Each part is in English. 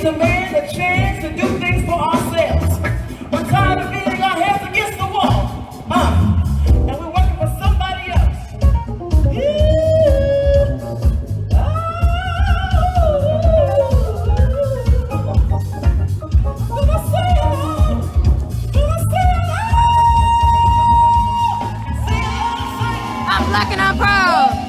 demand a chance to do things for ourselves. We're tired of beating our heads against the wall. And we're working for somebody else. I'm black and I'm proud.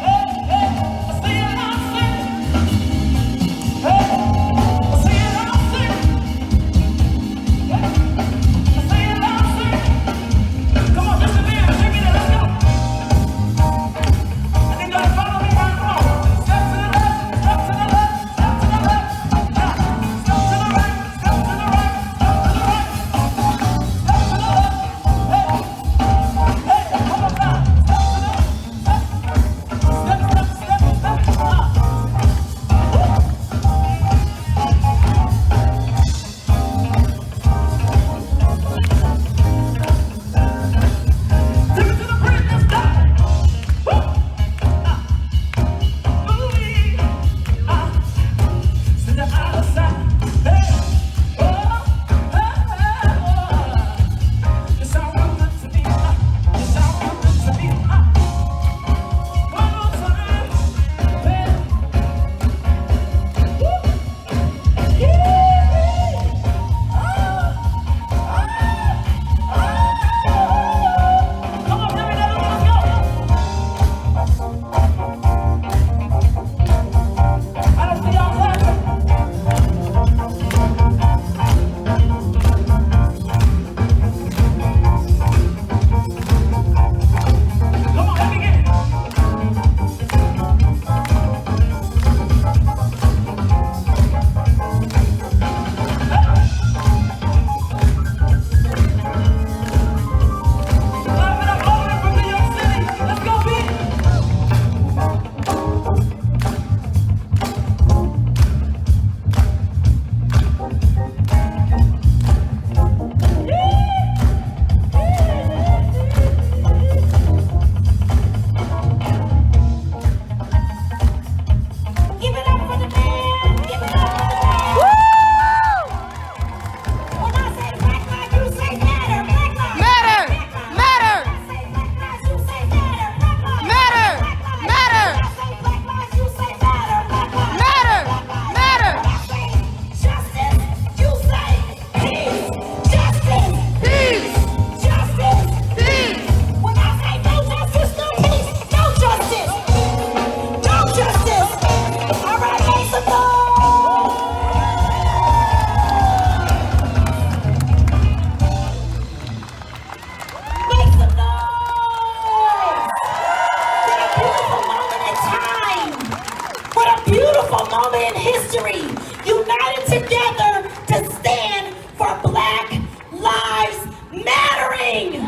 United together to stand for Black Lives Mattering.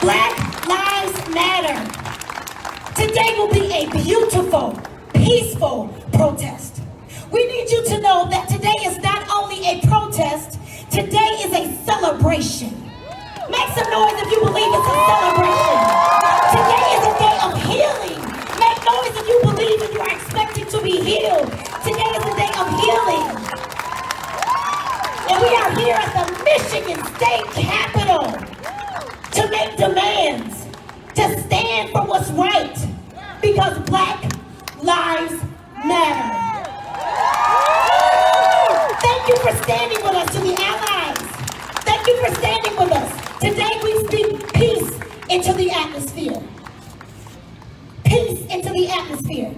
Black Lives Matter. Today will be a beautiful, peaceful protest. We need you to know that today is not only a protest, today is a celebration. Make some noise if you believe it's a celebration. Today is a day of healing. Make noise if you believe and you are expected to be healed. Today is a day of healing. And we are here at the Michigan State Capitol to make demands, to stand for what's right, because Black Lives Matter. Thank you for standing with us, to the allies. Thank you for standing with us. Today we speak peace into the atmosphere. Peace into the atmosphere.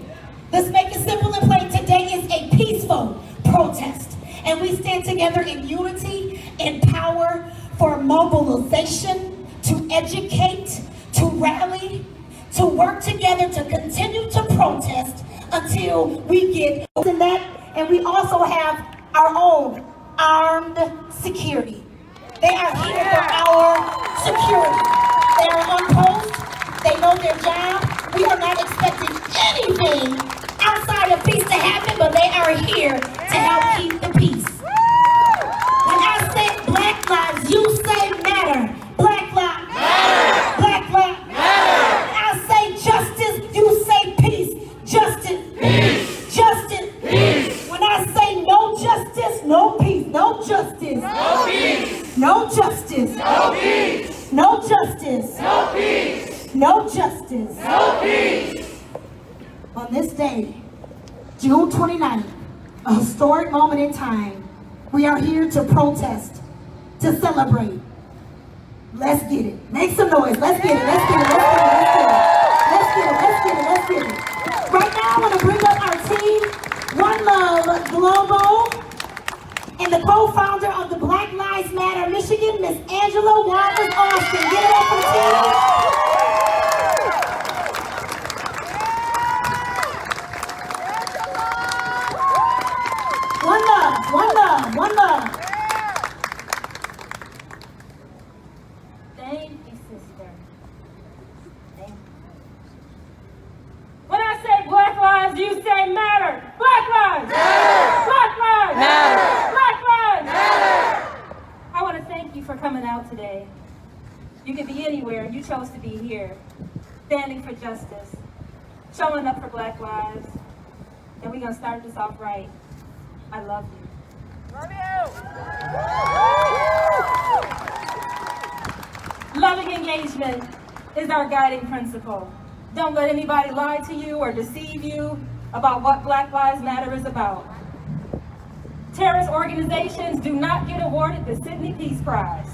Let's make it simple and plain. Today is a peaceful protest. And we stand together in unity and power for mobilization, to educate, to rally, to work together to continue to protest until we get that. And we also have our own armed security. They are here for our security. They are on post. They know their job. We are not expecting anything outside of peace to happen, but they are here to help keep the peace. When I say Black lives, you say matter. Black lives matter. Black lives matter. When I say justice, you say peace. Justice. Peace. Justice. Peace. justice. No peace. On this day, June 29th, a historic moment in time, we are here to protest, to celebrate. Let's get it. Make some noise. Let's get it. Let's get it. Let's get it. Let's get it. Let's get it. Let's get it. Let's get it. Right now, I'm going to bring up our team, One Love Global, and the co-founder of the Black Lives Matter Michigan, Miss Angela Waters Austin. Get it up for the team. One love, one love, one love. Thank you, sister. Thank you. When I say Black Lives, you say matter. Black Lives! Matter! Black Lives! Matter! Black Lives! Matter! I want to thank you for coming out today. You could be anywhere. You chose to be here, standing for justice, showing up for Black lives. And we're going to start this off right. I love you. Love you! Loving engagement is our guiding principle. Don't let anybody lie to you or deceive you about what Black Lives Matter is about. Terrorist organizations do not get awarded the Sydney Peace Prize.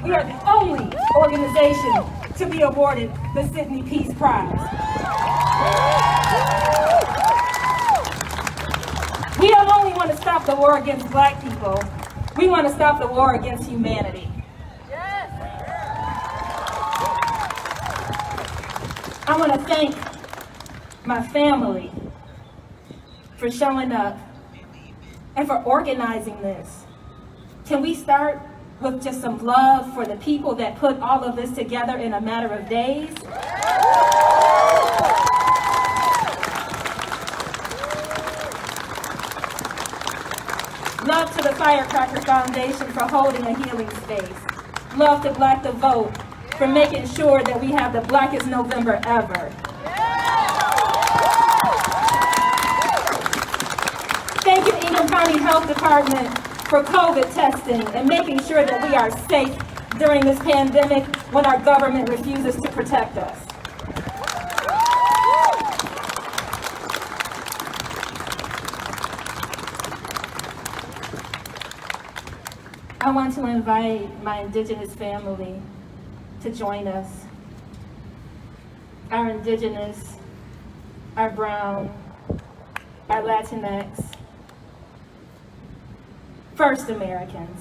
We are the only organization to be awarded the Sydney Peace Prize. We don't only want to stop the war against Black people, we want to stop the war against humanity. I want to thank my family for showing up and for organizing this. Can we start with just some love for the people that put all of this together in a matter of days? Love to the Firecracker Foundation for holding a healing space. Love to Black the Vote for making sure that we have the Blackest November ever. Thank you, Ingham County Health Department, for COVID testing and making sure that we are safe during this pandemic when our government refuses to protect us. I want to invite my Indigenous family to join us. Our Indigenous, our Brown, our Latinx, First Americans.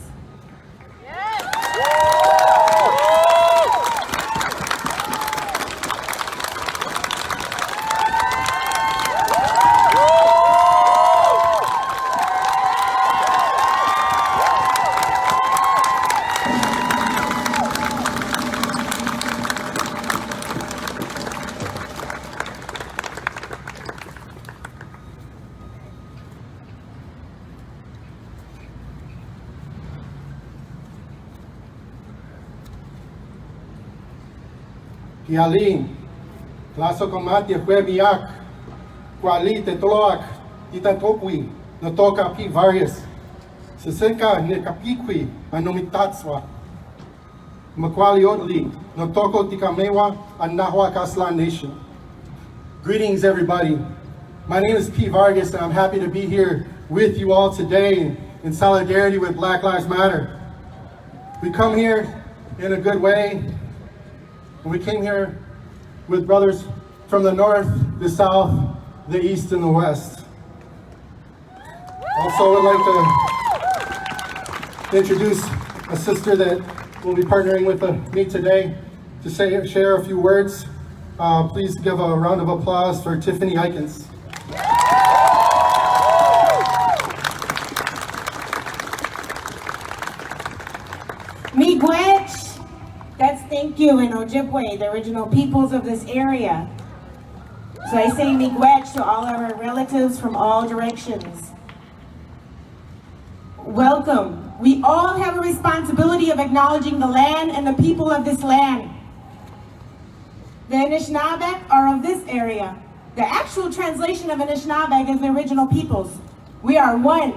Kialin, klaso komati huemiak, kuali te toloak, itatokwi, no toka pi various. Sesenka ne kapikwi, manomitatswa. Makwali odli, no toko tikamewa, and Nahua Kaslan Nation. Greetings, everybody. My name is P. Vargas, and I'm happy to be here with you all today in solidarity with Black Lives Matter. We come here in a good way. We came here with brothers from the north, the south, the east, and the west. Also, would like to introduce a sister that will be partnering with me today to share a few words. Please give a round of applause for Tiffany Eikens. Miigwech, that's thank you in Ojibwe, the original peoples of this area. So I say miigwech to all of our relatives from all directions. Welcome. We all have a responsibility of acknowledging the land and the people of this land. The Anishinaabeg are of this area. The actual translation of Anishinaabeg is the original peoples. We are one.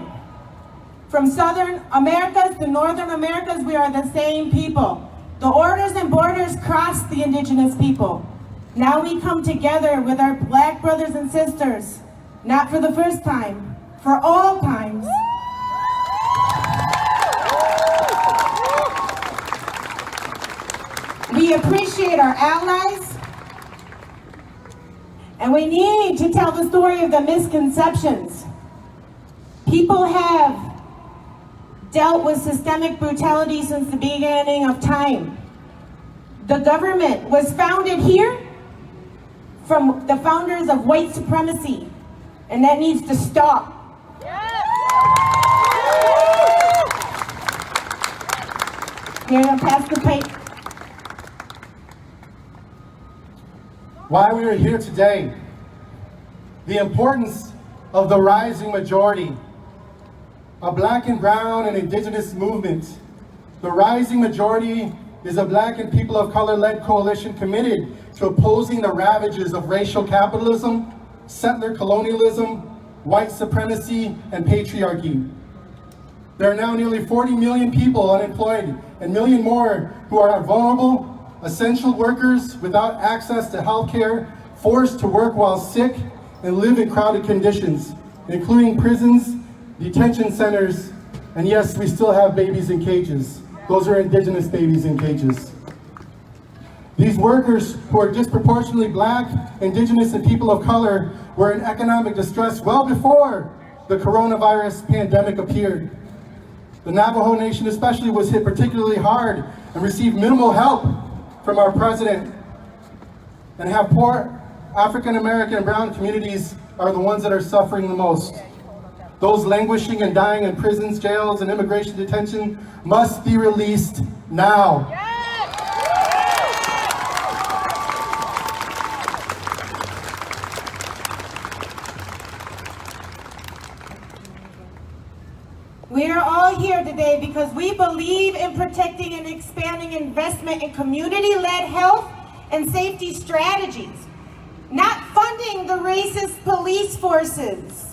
From Southern Americas to Northern Americas, we are the same people. The orders and borders cross the indigenous people. Now we come together with our Black brothers and sisters, not for the first time, for all times. We appreciate our allies, and we need to tell the story of the misconceptions. People have dealt with systemic brutality since the beginning of time. The government was founded here from the founders of white supremacy, and that needs to stop. Here, I'll pass the pipe. Why we are here today, the importance of the rising majority, a Black and brown and indigenous movement. The rising majority is a Black and people of color-led coalition committed to opposing the ravages of racial capitalism, settler colonialism, white supremacy, and patriarchy. There are now nearly 40 million people unemployed and million more who are vulnerable, essential workers without access to health care, forced to work while sick, and live in crowded conditions, including prisons, detention centers, and yes, we still have babies in cages. Those are indigenous babies in cages. These workers, who are disproportionately Black, indigenous, and people of color, were in economic distress well before the coronavirus pandemic appeared. The Navajo Nation especially was hit particularly hard and received minimal help from our president. And have poor African American and brown communities are the ones that are suffering the most. Those languishing and dying in prisons, jails, and immigration detention must be released now. We are all here today because we believe in protecting and expanding investment in community-led health and safety strategies, not funding the racist police forces.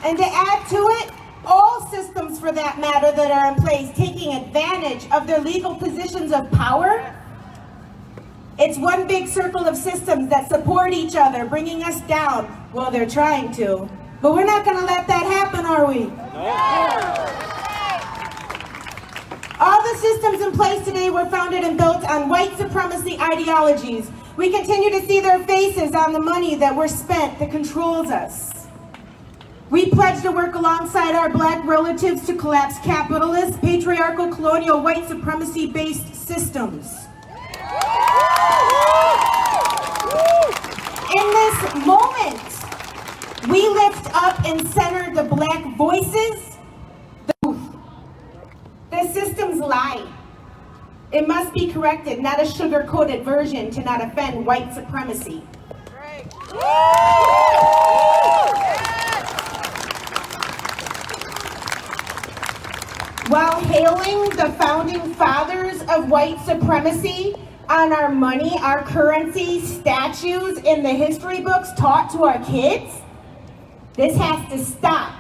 And to add to it, all systems for that matter that are in place taking advantage of their legal positions of power. It's one big circle of systems that support each other, bringing us down. Well, they're trying to. But we're not going to let that happen, are we? All the systems in place today were founded and built on white supremacy ideologies. We continue to see their faces on the money that we're spent that controls us. We pledge to work alongside our Black relatives to collapse capitalist, patriarchal, colonial, white supremacy-based systems. In this moment, we lift up and center the Black voices. The systems lie. It must be corrected, not a sugar-coated version to not offend white supremacy. While hailing the founding fathers of white supremacy on our money, our currency, statues in the history books taught to our kids, this has to stop.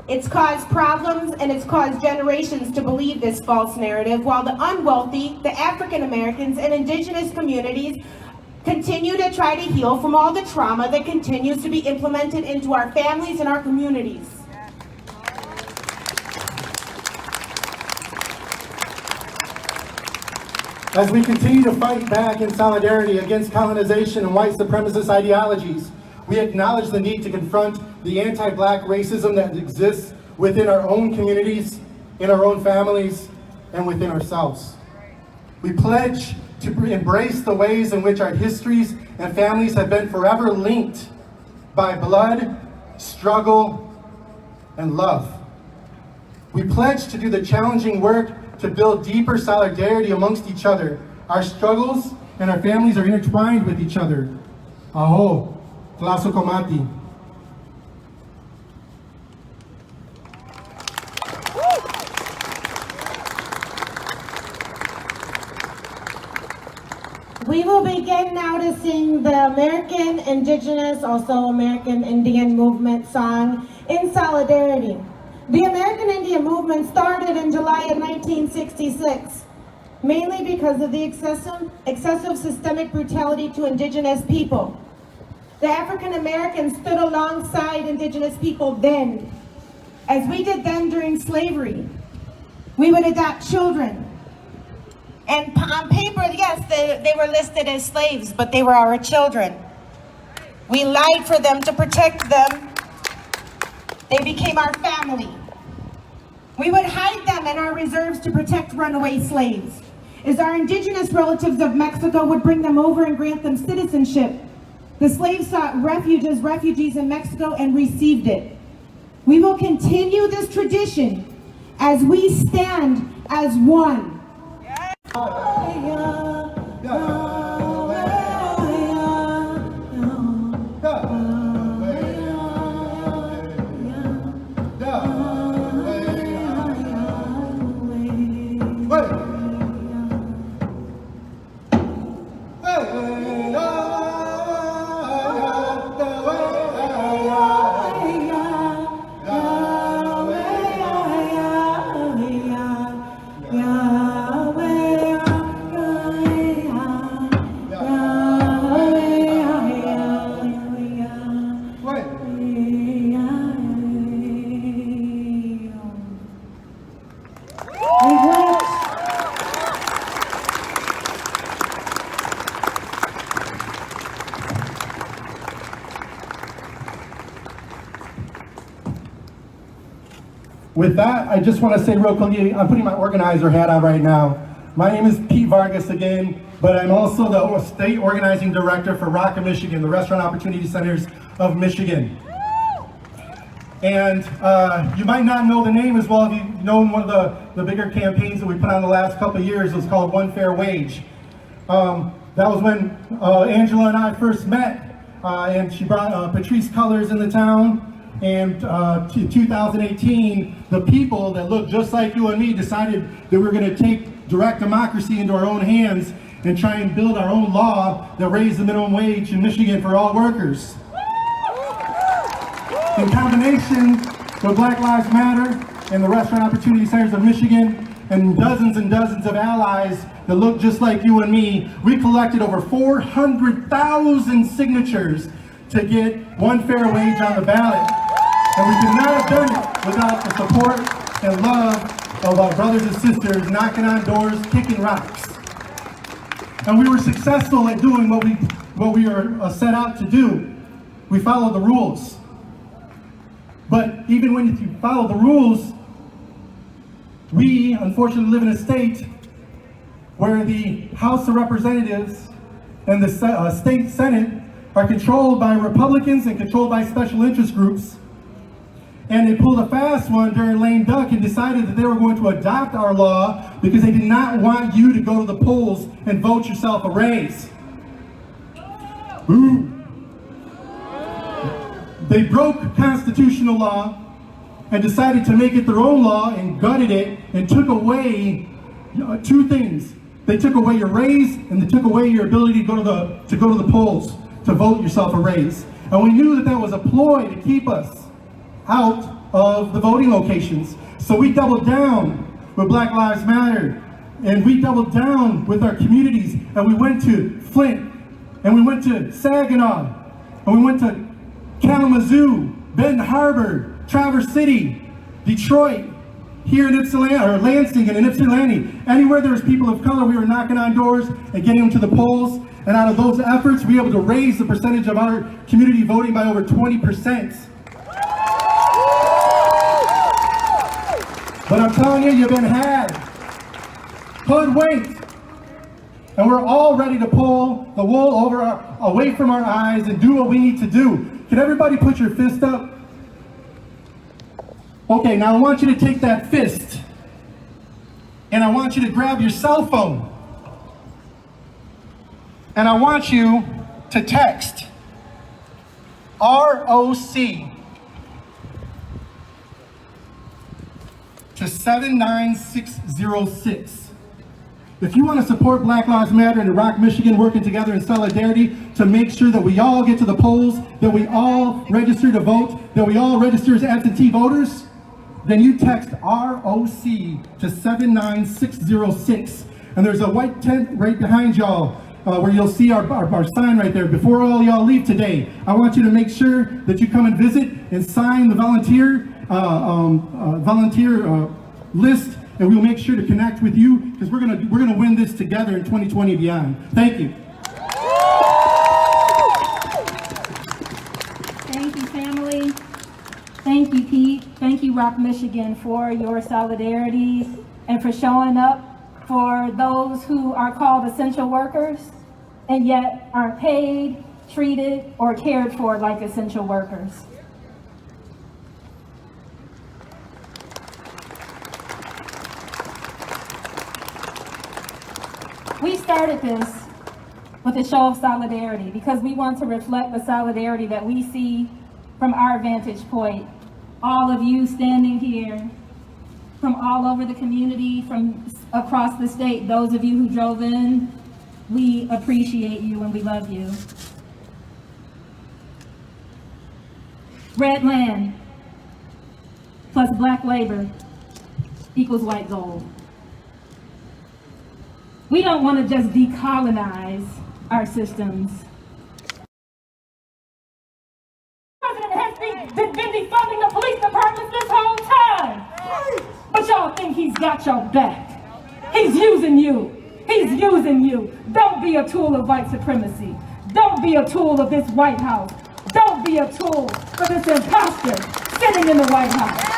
It's caused problems and it's caused generations to believe this false narrative, while the unwealthy, the African Americans and indigenous communities continue to try to heal from all the trauma that continues to be implemented into our families and our communities. As we continue to fight back in solidarity against colonization and white supremacist ideologies, we acknowledge the need to confront the anti-Black racism that exists within our own communities, in our own families, and within ourselves. We pledge to embrace the ways in which our histories and families have been forever linked by blood, struggle, and love. We pledge to do the challenging work to build deeper solidarity amongst each other. Our struggles and our families are intertwined with each other. Aho, Klaso Komati. We will begin now to sing the American Indigenous, also American Indian Movement song in solidarity. The American Indian movement started in July of 1966, mainly because of the excessive systemic brutality to indigenous people. The African Americans stood alongside indigenous people then, as we did then during slavery. We would adopt children. And on paper, yes, they were listed as slaves, but they were our children. We lied for them to protect them. They became our family. We would hide them in our reserves to protect runaway slaves, as our indigenous relatives of Mexico would bring them over and grant them citizenship. The slaves sought refuge as refugees in Mexico and received it. We will continue this tradition as we stand as one. With that, I just want to say real quickly, I'm putting my organizer hat on right now. My name is Pete Vargas again, but I'm also the state organizing director for Rock, Michigan, the Restaurant Opportunity Centers of Michigan. And you might not know the name as well if you've known one of the bigger campaigns that we put on the last couple of years. It was called One Fair Wage. That was when Angela and I first met, and she brought Patrice colors in the town. And 2018, the people that look just like you and me decided that we were going to take direct democracy into our own hands and try and build our own law that raised the minimum wage in Michigan for all workers. In combination with Black Lives Matter and the Restaurant Opportunity Centers of Michigan and dozens of allies that look just like you and me, we collected over 400,000 signatures to get one fair wage on the ballot. And we could not have done it without the support and love of our brothers and sisters knocking on doors, kicking rocks. And we were successful at doing what we were set out to do. We followed the rules. But even when you follow the rules, we unfortunately live in a state where the House of Representatives and the state Senate are controlled by Republicans and controlled by special interest groups. And they pulled a fast one during lame duck and decided that they were going to adopt our law because they did not want you to go to the polls and vote yourself a raise. Ooh. They broke constitutional law and decided to make it their own law and gutted it and took away two things. They took away your raise and they took away your ability to go to the polls to vote yourself a raise. And we knew that that was a ploy to keep us out of the voting locations. So we doubled down with Black Lives Matter, and we doubled down with our communities, and we went to Flint, and we went to Saginaw, and we went to Kalamazoo, Benton Harbor, Traverse City, Detroit, here in Lansing and in Ypsilanti. Anywhere there was people of color, we were knocking on doors and getting them to the polls. And out of those efforts, we were able to raise the percentage of our community voting by over 20%. But I'm telling you, you've been had. Hood wait. And we're all ready to pull the wool away from our eyes and do what we need to do. Can everybody put your fist up? Okay, now I want you to take that fist and I want you to grab your cell phone and I want you to text ROC to 79606. If you want to support Black Lives Matter and Rock, Michigan working together in solidarity to make sure that we all get to the polls, that we all register to vote, that we all register as absentee voters, then you text ROC to 79606. And there's a white tent right behind y'all where you'll see our sign right there. Before all y'all leave today, I want you to make sure that you come and visit and sign the volunteer list, and we'll make sure to connect with you, because we're gonna win this together in 2020 and beyond. Thank you. Thank you, family. Thank you, Pete. Thank you, Rock Michigan, for your solidarity and for showing up for those who are called essential workers and yet aren't paid, treated, or cared for like essential workers. We started this with a show of solidarity because we want to reflect the solidarity that we see from our vantage point. All of you standing here, from all over the community, from across the state, those of you who drove in, we appreciate you and we love you. Red land plus black labor equals white gold. We don't want to just decolonize our systems. The president has been defunding the police departments this whole time. But y'all think he's got your back. He's using you. He's using you. Don't be a tool of white supremacy. Don't be a tool of this White House. Don't be a tool for this imposter sitting in the White House.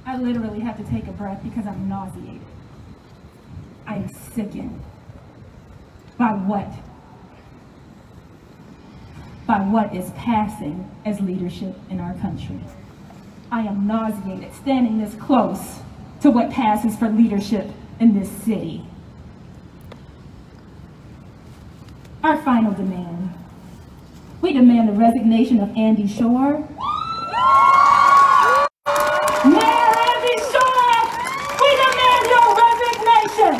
I literally have to take a breath because I'm nauseated. I am sickened. By what? By what is passing as leadership in our country. I am nauseated standing this close to what passes for leadership in this city. Our final demand. We demand the resignation of Andy Schor. Mayor Andy Schor, we demand your resignation.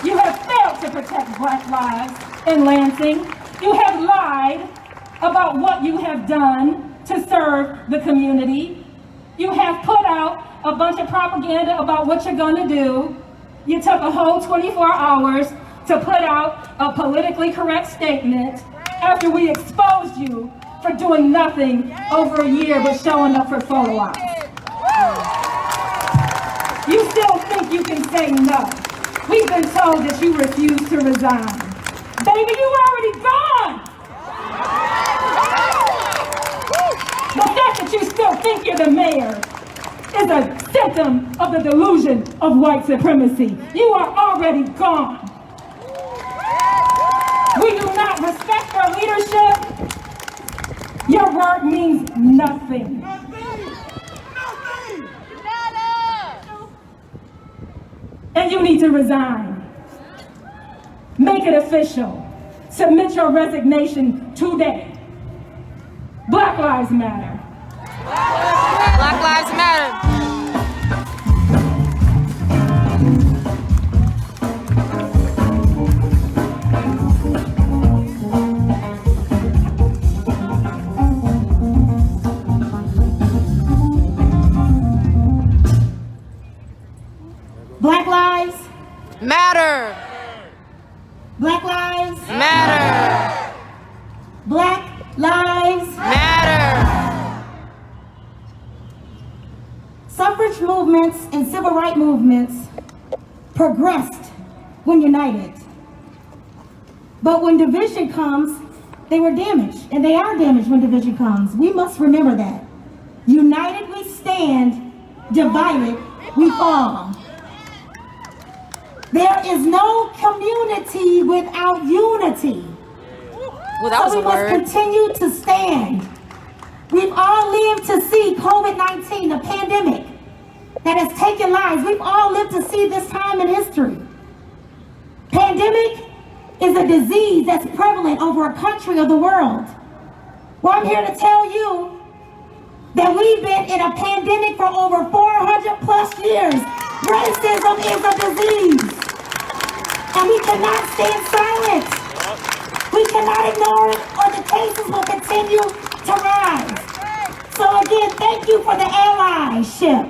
You have failed to protect Black lives in Lansing. You have lied about what you have done to serve the community. You have put out a bunch of propaganda about what you're going to do. You took a whole 24 hours to put out a politically correct statement after we exposed you for doing nothing over a year but showing up for photo ops. You still think you can say no. We've been told that you refuse to resign. Baby, you already gone. The fact that you still think you're the mayor is a symptom of the delusion of white supremacy. You are already gone. We do not respect your leadership. Your word means nothing. And you need to resign. Make it official. Submit your resignation today. Black Lives Matter. Black Lives Matter. Black lives Matter. Black lives Matter. Black lives Matter. Suffrage movements and civil rights movements progressed when united. But when division comes, they were damaged, and they are damaged when division comes. We must remember that. United we stand, divided we fall. There is no community without unity. Well, that was So a we must word. continue to stand. We've all lived to see COVID-19, a pandemic that has taken lives. We've all lived to see this time in history. Pandemic is a disease that's prevalent over a country or the world. Well, I'm here to tell you, that we've been in a pandemic for over 400 plus years. Racism is a disease. And we cannot stand silent. We cannot ignore it, or the cases will continue to rise. So again, thank you for the allyship.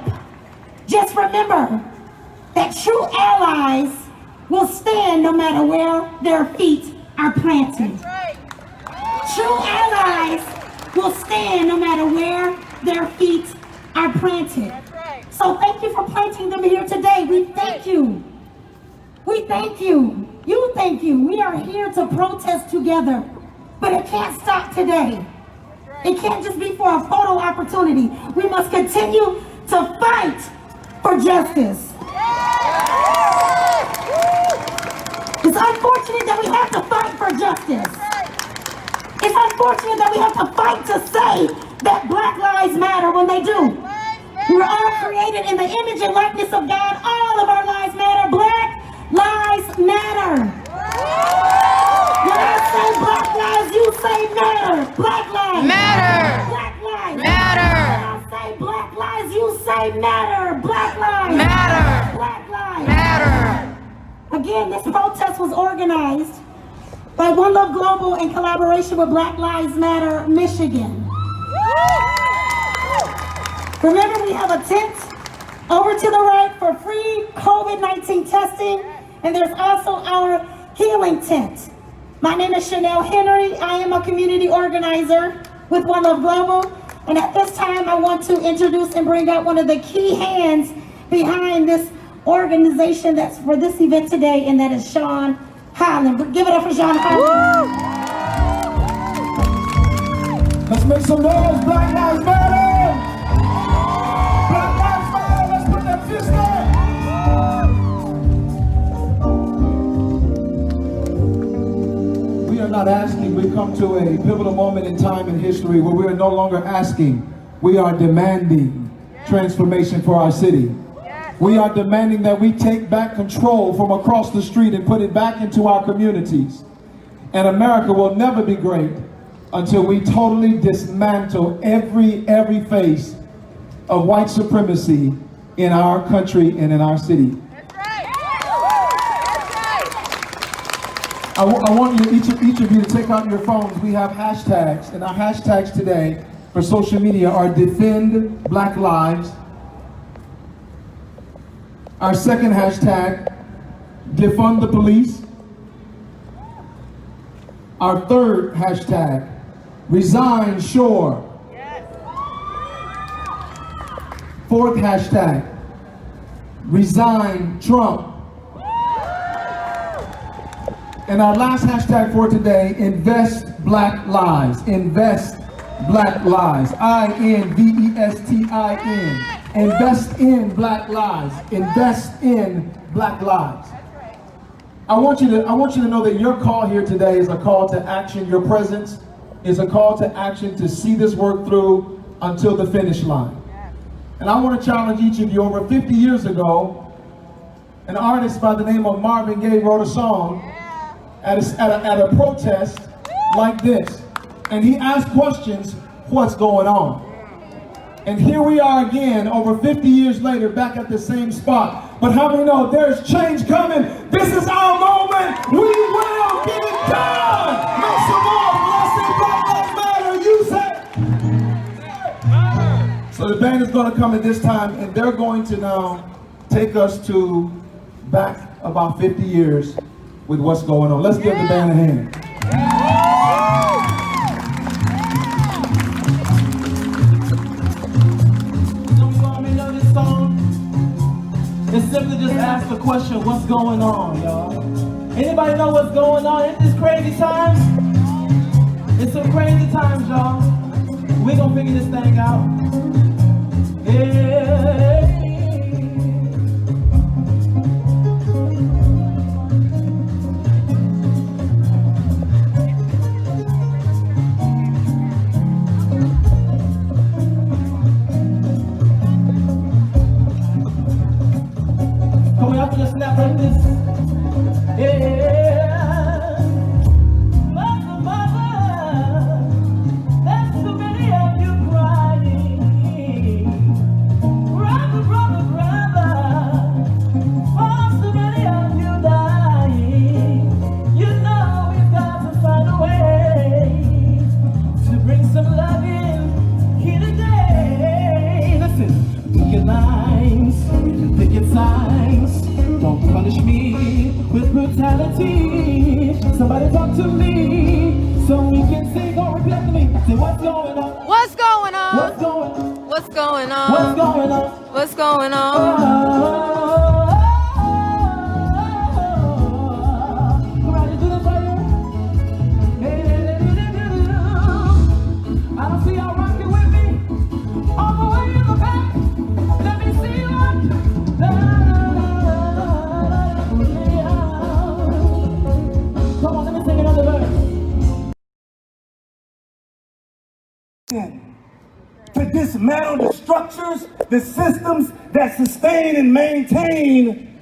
Just remember that true allies will stand no matter where their feet are planted. True allies will stand no matter where their feet are planted. So thank you for planting them here today. We thank you. We thank you. You thank you. We are here to protest together. But it can't stop today. It can't just be for a photo opportunity. We must continue to fight for justice. It's unfortunate that we have to fight for justice. It's unfortunate that we have to fight to say that Black Lives Matter when they do. We're all created in the image and likeness of God. All of our lives matter. Black lives matter. When I say Black lives, you say matter. Black lives Matter. Black lives Matter. When I say Black lives, you say matter. Black lives Matter. Black lives Matter. Again, this protest was organized by One Love Global in collaboration with Black Lives Matter Michigan. Remember, we have a tent over to the right for free COVID-19 testing, and there's also our healing tent. My name is Chanel Henry. I am a community organizer with One Love Global, and at this time I want to introduce and bring out one of the key hands behind this organization that's for this event today, and that is Sean Holland. Give it up for Sean Holland. Let's make some noise. Black Lives Matter. Black Lives Matter. Let's put that fist up. We are not asking. We come to a pivotal moment in time in history where we are no longer asking. We are demanding transformation for our city. We are demanding that we take back control from across the street and put it back into our communities. And America will never be great until we totally dismantle every face of white supremacy in our country and in our city. That's right. I want you, each of you to take out your phones. We have hashtags, and our hashtags today for social media are Defend Black Lives. Our second hashtag, Defund the Police. Our third hashtag, Resign Schor. Fourth hashtag, Resign Trump. And our last hashtag for today, Invest Black Lives. Invest Black Lives. INVESTIN. Invest in Black lives. Invest in Black lives. I want you to know that your call here today is a call to action. Your presence is a call to action to see this work through until the finish line. And I want to challenge each of you. Over 50 years ago, an artist by the name of Marvin Gaye wrote a song at a protest like this. And he asked questions, what's going on? And here we are again, over 50 years later, back at the same spot. But how many know there's change coming? This is our moment. We will get it done. Make some more. When I say Black Lives Matter, you say. So the band is going to come at this time, and they're going to now take us to back about 50 years with what's going on. Let's give the band a hand. It's simply just ask the question, what's going on, y'all? Anybody know what's going on? Isn't this crazy times? It's some crazy times, y'all. We're gonna figure this thing out. Yeah. Snap like this. Yeah. Mother, there's so many of you crying. Somebody talk to me so we can sing or repeat after me. Say what's going on? What's going on? What's going on? What's going on? What's going on? What's going on? I don't see y'all rocking with me. All the way in the back. Let me see you rock. Come on, let me sing another verse. To dismantle the structures, the systems that sustain and maintain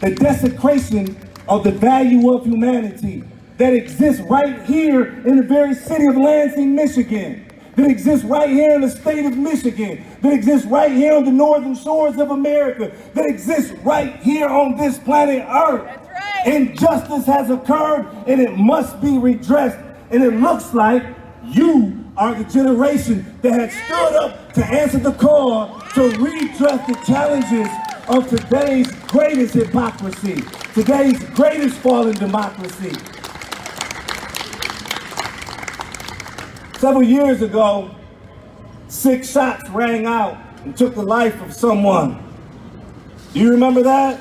the desecration of the value of humanity that exists right here in the very city of Lansing, Michigan, that exists right here in the state of Michigan, that exists right here on the northern shores of America, that exists right here on this planet Earth. That's right. Injustice has occurred and it must be redressed. And it looks like you are the generation that has stood up to answer the call to redress the challenges of today's greatest hypocrisy, today's greatest fallen democracy. Several years ago, 6 shots rang out and took the life of someone. Do you remember that?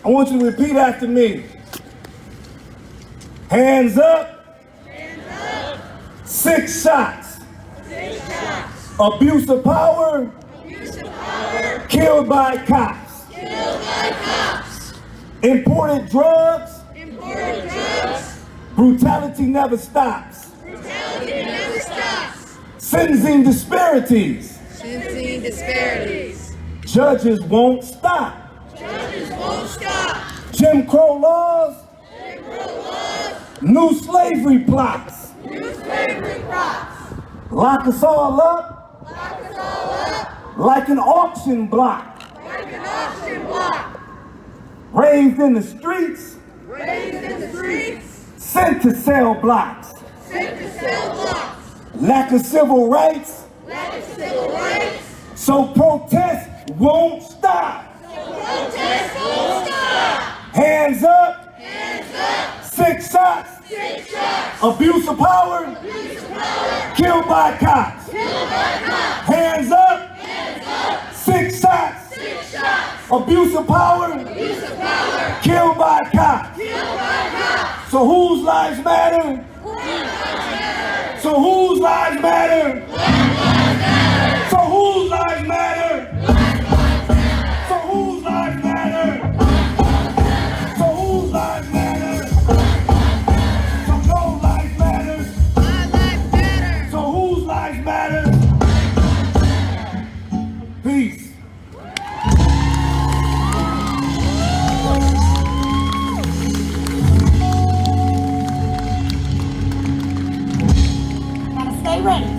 I want you to repeat after me. Hands up. 6 shots. 6 shots. Abuse of power. Abuse of power. Killed by cops. Killed by cops. Imported drugs. Imported drugs. Brutality never stops. Brutality never stops. Sentencing disparities. Sentencing disparities. Judges won't stop. Judges won't stop. Jim Crow laws. Jim Crow laws. New slavery plots. New slavery plots. Lock us all up. Lock us all up. Like an auction block. Like an auction block. Raised in the streets. Raised in the streets. Sent to cell blocks. Sent to cell blocks. Lack of civil rights. Lack of civil rights. So protest won't stop. Protest won't stop. Hands up. Hands up. 6 shots. 6 shots. Abuse of power. Abuse of power. Killed by cops. Killed by cops. Hands up. Hands up. 6 shots. 6 shots. Abuse of power. Abuse of power. Killed by cops. Killed by cops. So whose lives matter? So whose lives matter? So whose lives matter? So whose lives matter? So whose lives matter? So no life matters. My life matters. So whose lives matter? Peace. Gotta stay ready.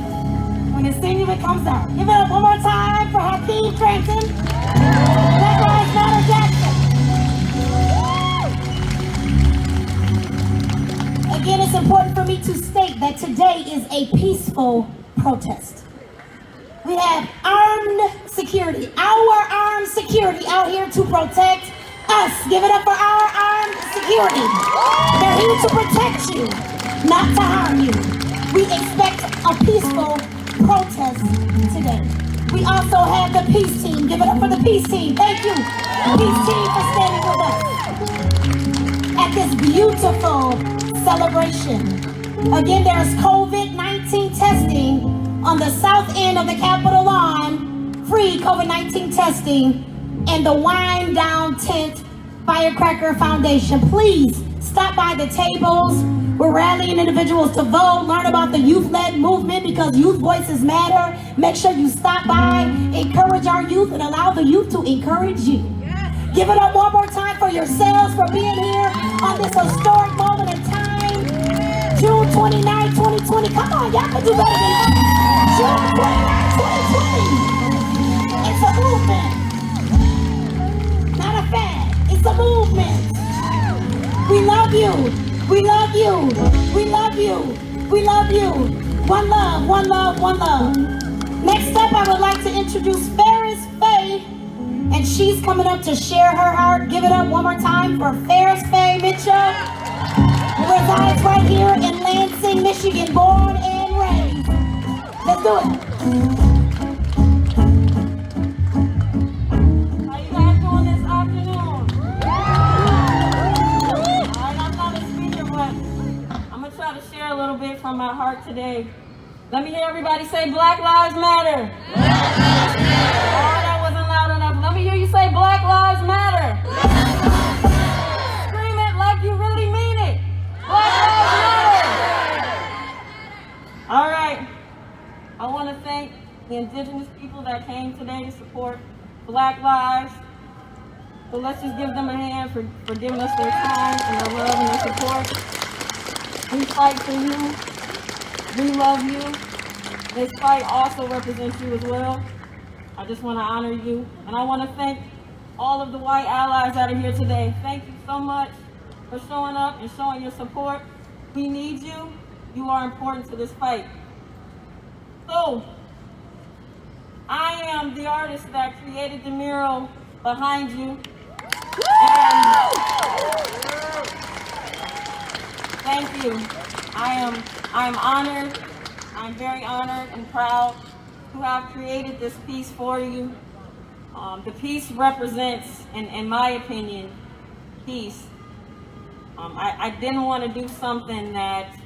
When the singing comes out. Give it up one more time for Hakeem Trenton. Black Lives Matter Jackson. Again, it's important for me to state that today is a peaceful protest. We have armed security, our armed security out here to protect us. Give it up for our armed security. They're here to protect you, not to harm you. We expect a peaceful protest today. We also have the peace team. Give it up for the peace team. Thank you, peace team, for standing with us at this beautiful celebration. Again, there's COVID-19 testing on the south end of the Capitol lawn, free COVID-19 testing, and the Wind Down Tent Firecracker Foundation. Please stop by the tables. We're rallying individuals to vote, learn about the youth-led movement because youth voices matter. Make sure you stop by, encourage our youth, and allow the youth to encourage you. Give it up one more time for yourselves for being here on this historic moment in time. June 29, 2020. Come on, y'all can do better than that. June 29, 2020. It's a movement. Not a fad. It's a movement. We love you. We love you. We love you. We love you. One love, one love, one love. Next up, I would like to introduce Ferris Faye, and she's coming up to share her heart. Give it up one more time for Ferris Faye Mitchell. Mitchell, who resides right here in Lansing, Michigan, born and raised. Let's do it. How you guys doing this afternoon? Alright, I'm not a speaker, but I'm gonna try to share a little bit from my heart today. Let me hear everybody say Black Lives Matter. Black Lives Matter. Oh, that wasn't loud enough. Let me hear you say Black Lives Matter. Black Lives Matter. Scream it like you really mean it. Black Lives Matter. All right. I want to thank the indigenous people that came today to support Black Lives. So let's just give them a hand for giving us their time and their love and their support. We fight for you. We love you. This fight also represents you as well. I just want to honor you. And I want to thank all of the white allies that are here today. Thank you so much for showing up and showing your support. We need you. You are important to this fight. So, I am the artist that created the mural behind you. And thank you. I'm honored. I'm very honored and proud to have created this piece for you. The piece represents, in my opinion, peace. I didn't want to do something that,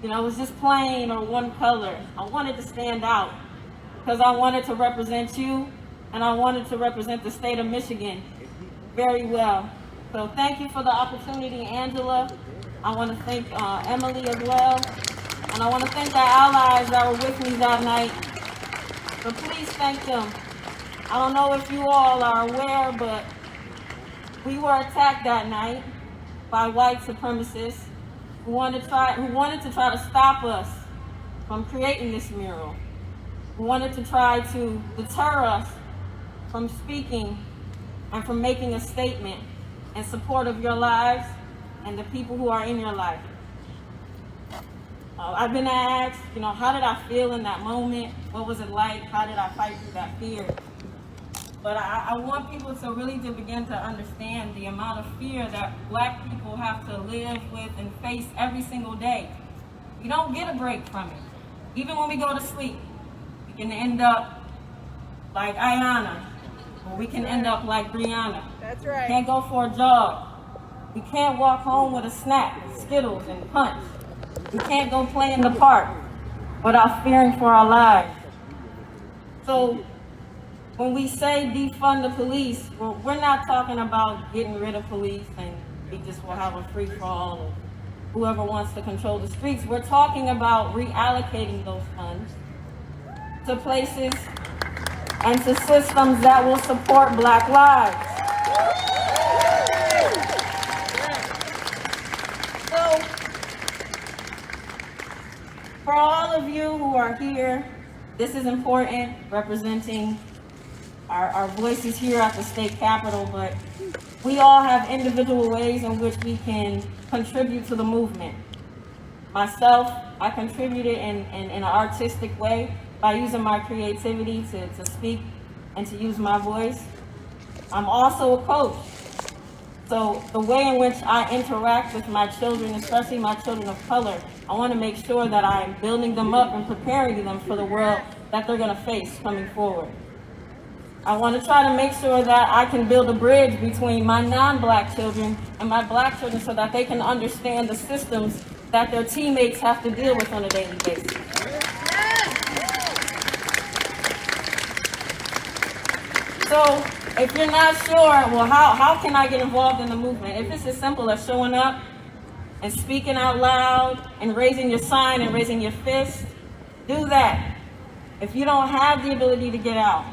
was just plain or one color. I wanted to stand out because I wanted to represent you and I wanted to represent the state of Michigan very well. So thank you for the opportunity, Angela. I want to thank Emily as well. And I want to thank the allies that were with me that night. So please thank them. I don't know if you all are aware, but we were attacked that night by white supremacists who wanted to try to stop us from creating this mural. Who wanted to try to deter us from speaking and from making a statement in support of your lives and the people who are in your life. I've been asked, how did I feel in that moment? What was it like? How did I fight through that fear? But I want people to really begin to understand the amount of fear that Black people have to live with and face every single day. We don't get a break from it. Even when we go to sleep, we can end up like Ayana, or we can end up like Brianna. That's right. Can't go for a jog. We can't walk home with a snack, Skittles and punch. We can't go play in the park without fearing for our lives. So when we say defund the police, we're not talking about getting rid of police and we just will have a free for all of whoever wants to control the streets. We're talking about reallocating those funds to places and to systems that will support Black lives. So, for all of you who are here, this is important, representing our voices here at the state capitol, but we all have individual ways in which we can contribute to the movement. Myself, I contributed in an artistic way by using my creativity to speak and to use my voice. I'm also a coach. So the way in which I interact with my children, especially my children of color, I want to make sure that I'm building them up and preparing them for the world that they're going to face coming forward. I want to try to make sure that I can build a bridge between my non-Black children and my Black children so that they can understand the systems that their teammates have to deal with on a daily basis. So if you're not sure, well, how can I get involved in the movement? If it's as simple as showing up and speaking out loud and raising your sign and raising your fist, do that. If you don't have the ability to get out,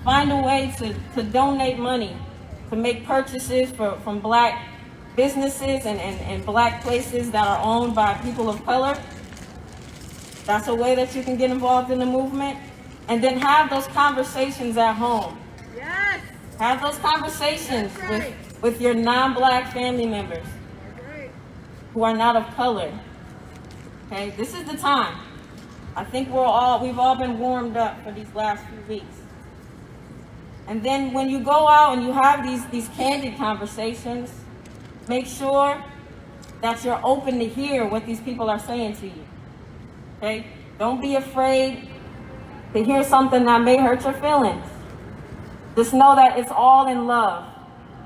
find a way to donate money, to make purchases from Black businesses and Black places that are owned by people of color. That's a way that you can get involved in the movement. And then have those conversations at home. Yes. Have those conversations with your non-Black family members who are not of color. Okay, this is the time. I think we've all been warmed up for these last few weeks. And then when you go out and you have these candid conversations, make sure that you're open to hear what these people are saying to you, okay? Don't be afraid to hear something that may hurt your feelings. Just know that it's all in love.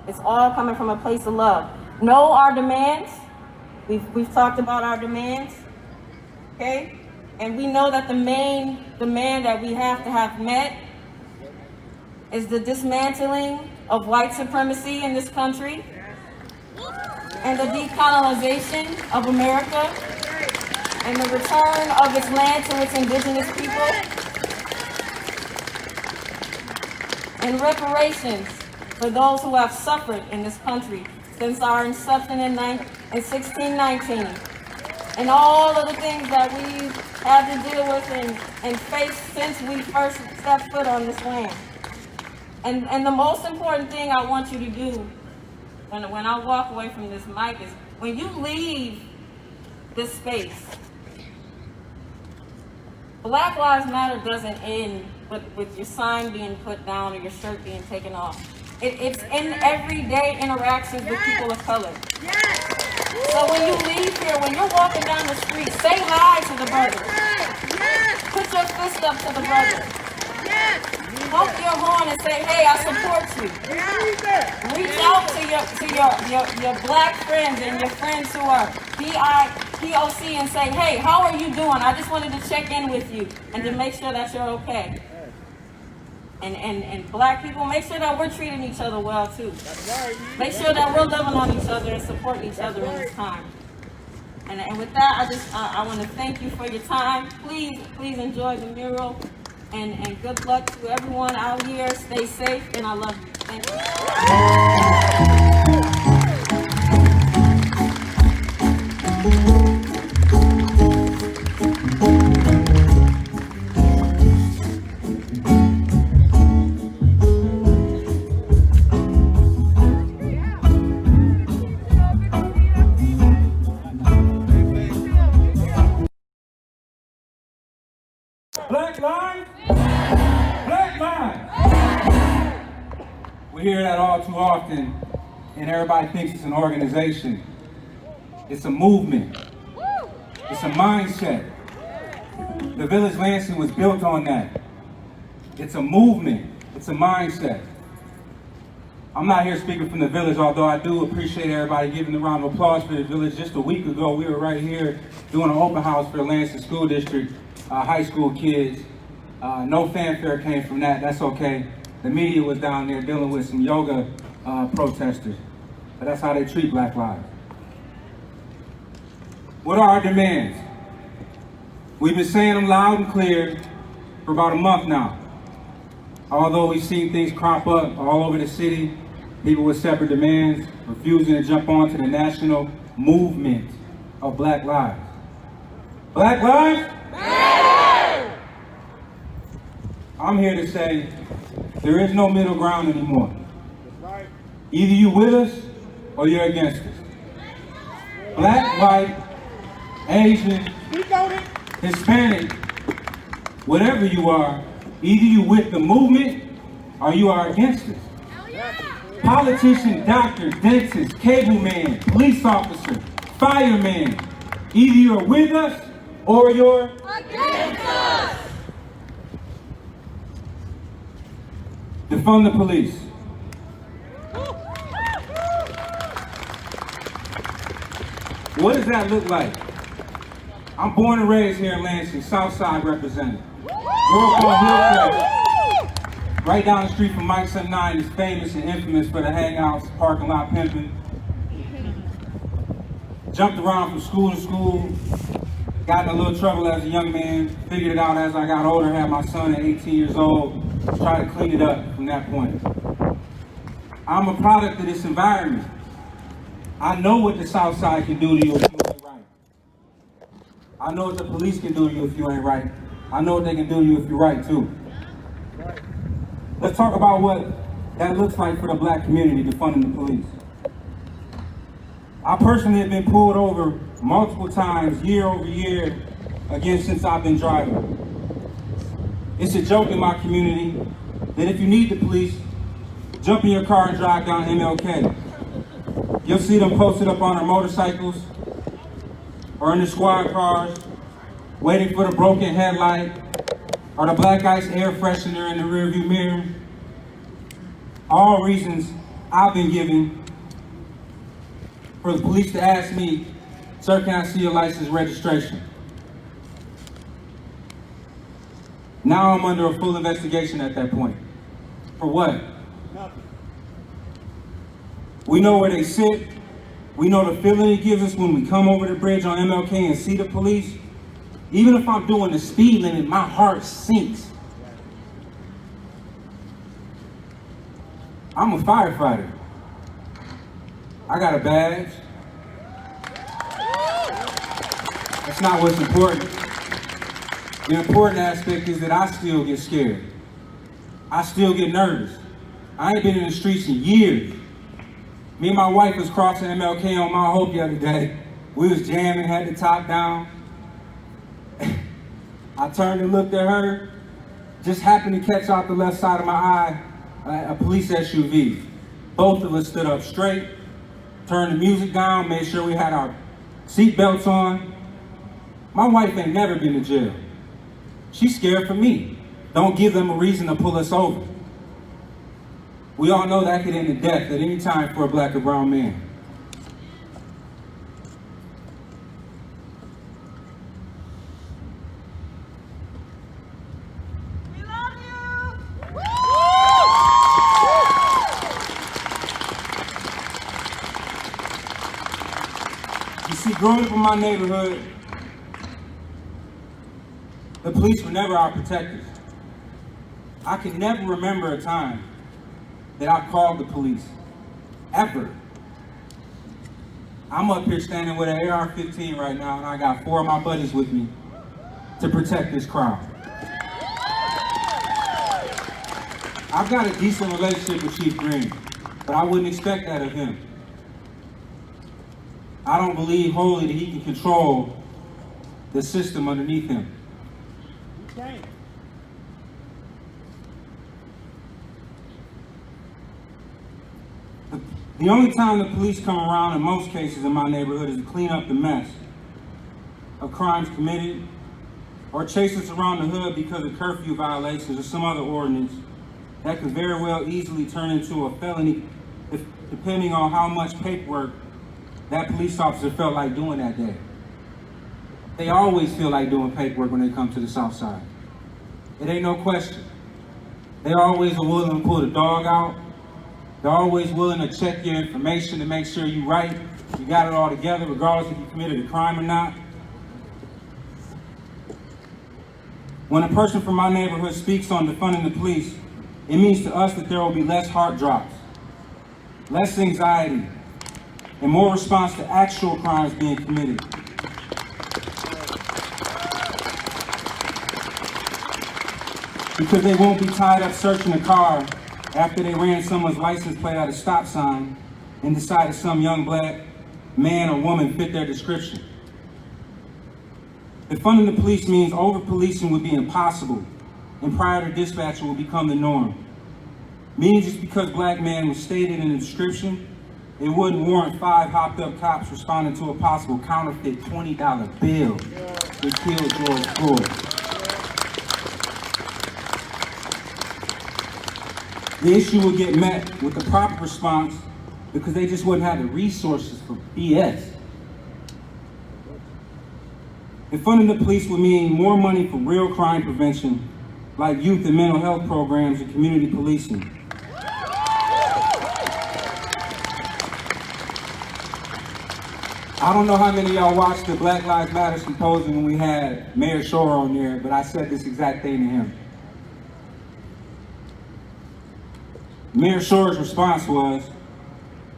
It's all coming from a place of love. Know our demands. We've talked about our demands, okay? And we know that the main demand that we have to have met is the dismantling of white supremacy in this country and the decolonization of America and the return of its land to its indigenous people and reparations for those who have suffered in this country since our inception in 1619, and all of the things that we've had to deal with and faced since we first stepped foot on this land. And the most important thing I want you to do when I walk away from this mic is when you leave this space, Black Lives Matter doesn't end with your sign being put down or your shirt being taken off. It's in everyday interactions with people of color. So when you leave here, when you're walking down the street, say hi to the brother. Put your fist up to the brother. Honk your horn and say, hey, I support you. Reach out to your black friends and your friends who are POC and say, hey, how are you doing? I just wanted to check in with you and to make sure that you're okay. And black people, make sure that we're treating each other well too. Make sure that we're loving on each other and supporting each other in this time. And with that, I want to thank you for your time. Please enjoy the mural. And good luck to everyone out here. Stay safe, and I love you. Thank you. Black lives, black lives. We hear that all too often, and everybody thinks it's an organization. It's a movement. It's a mindset. The Village Lansing was built on that. It's a movement. It's a mindset. I'm not here speaking from the village, although I do appreciate everybody giving a round of applause for the village. Just a week ago, we were right here doing an open house for the Lansing School District. High school kids. No fanfare came from that. That's okay. The media was down there dealing with some yoga protesters. But that's how they treat Black lives. What are our demands? We've been saying them loud and clear for about a month now. Although we've seen things crop up all over the city, people with separate demands, refusing to jump onto the national movement of Black lives. Black lives? I'm here to say there is no middle ground anymore. Either you with us or you're against us. Black, white, Asian, Hispanic, whatever you are, either you with the movement or you are against us. Politician, doctor, dentist, cable man, police officer, fireman, either you're with us or you're against us. Defund the police. What does that look like? I'm born and raised here in Lansing, Southside represented. Grew up on Hillcrest, right down the street from Mike's and Nine, is famous and infamous for the hangouts, parking lot pimping. Jumped around from school to school, got in a little trouble as a young man, figured it out as I got older, had my son at 18 years old, tried to clean it up from that point. I'm a product of this environment. I know what the South Side can do to you if you ain't right. I know what the police can do to you if you ain't right. I know what they can do to you if you're right too. Let's talk about what that looks like for the black community, defunding the police. I personally have been pulled over multiple times, year over year, again since I've been driving. It's a joke in my community that if you need the police, jump in your car and drive down MLK. You'll see them posted up on their motorcycles or in the squad cars, waiting for the broken headlight or the black ice air freshener in the rearview mirror. All reasons I've been given for the police to ask me, sir, can I see your license registration? Now I'm under a full investigation at that point. For what? Nothing. We know where they sit. We know the feeling it gives us when we come over the bridge on MLK and see the police. Even if I'm doing the speed limit, my heart sinks. I'm a firefighter. I got a badge. That's not what's important. The important aspect is that I still get scared. I still get nervous. I ain't been in the streets in years. Me and my wife was crossing MLK on Mount Hope the other day. We was jamming, had the top down. I turned and looked at her, just happened to catch out the left side of my eye a police SUV. Both of us stood up straight, turned the music down, made sure we had our seat belts on. My wife ain't never been to jail. She's scared for me. Don't give them a reason to pull us over. We all know that could end in death at any time for a black or brown man. We love you. You see, growing up in my neighborhood, the police were never our protectors. I can never remember a time that I called the police, ever. I'm up here standing with an AR-15 right now, and I got 4 of my buddies with me to protect this crowd. I've got a decent relationship with Chief Green, but I wouldn't expect that of him. I don't believe wholly that he can control the system underneath him. The only time the police come around in most cases in my neighborhood is to clean up the mess of crimes committed or chase us around the hood because of curfew violations or some other ordinance that could very well easily turn into a felony depending on how much paperwork that police officer felt like doing that day. They always feel like doing paperwork when they come to the South Side. It ain't no question. They always are willing to pull the dog out. They're always willing to check your information to make sure you're right, you got it all together, regardless if you committed a crime or not. When a person from my neighborhood speaks on defunding the police, it means to us that there will be less heart drops, less anxiety, and more response to actual crimes being committed. Because they won't be tied up searching a car after they ran someone's license plate at a stop sign and decided some young black man or woman fit their description. Defunding the police means over-policing would be impossible and prior to dispatch will become the norm. Meaning just because black man was stated in the description, it wouldn't warrant 5 hopped-up cops responding to a possible counterfeit $20 bill that killed George Floyd. The issue will get met with the proper response because they just wouldn't have the resources for BS. Defunding the police would mean more money for real crime prevention, like youth and mental health programs and community policing. I don't know how many of y'all watched the Black Lives Matter symposium when we had Mayor Schor on there, but I said this exact thing to him. Mayor Schor's response was,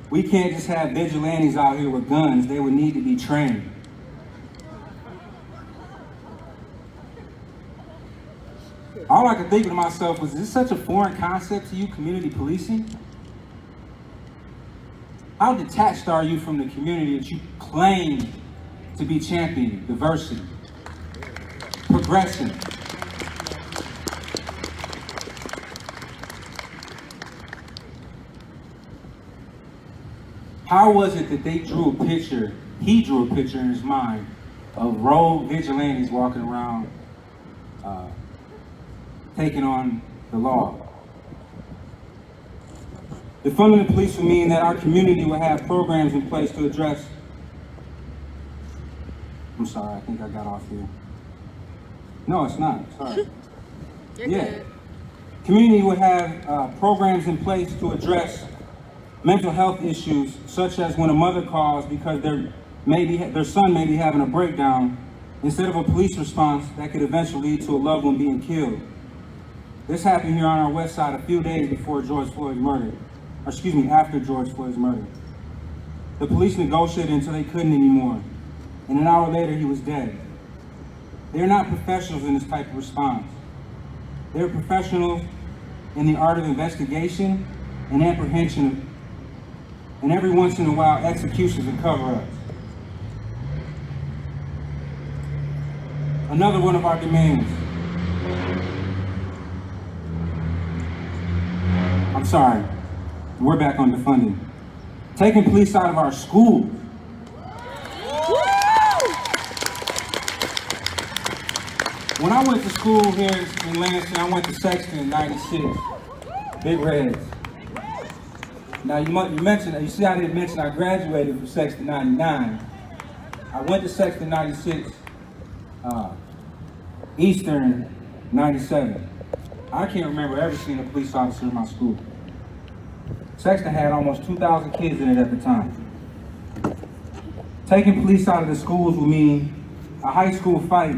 we can't just have vigilantes out here with guns, they would need to be trained. All I could think to myself was, is this such a foreign concept to you, community policing? How detached are you from the community that you claim to be championing? Diversity, progression. How was it that they drew a picture, he drew a picture in his mind of rogue vigilantes walking around taking on the law? Defunding the police would mean that our community would have programs in place to address. I'm sorry, I think I got off here. No, it's not. Sorry. You're Yeah. good. Community would have programs in place to address mental health issues, such as when a mother calls because their son may be having a breakdown, instead of a police response that could eventually lead to a loved one being killed. This happened here on our west side a few days before George Floyd's murder. Or excuse me, after George Floyd's murder. The police negotiated until they couldn't anymore, and an hour later he was dead. They're not professionals in this type of response. They're professionals in the art of investigation and apprehension, and every once in a while executions and cover-ups. Another one of our demands. I'm sorry, we're back on defunding. Taking police out of our schools. When I went to school here in Lansing, I went to Sexton in '96. Big Reds. Now you mentioned, you see I didn't mention I graduated from Sexton '99. I went to Sexton '96, Eastern '97. I can't remember ever seeing a police officer in my school. Sexton had almost 2,000 kids in it at the time. Taking police out of the schools would mean a high school fight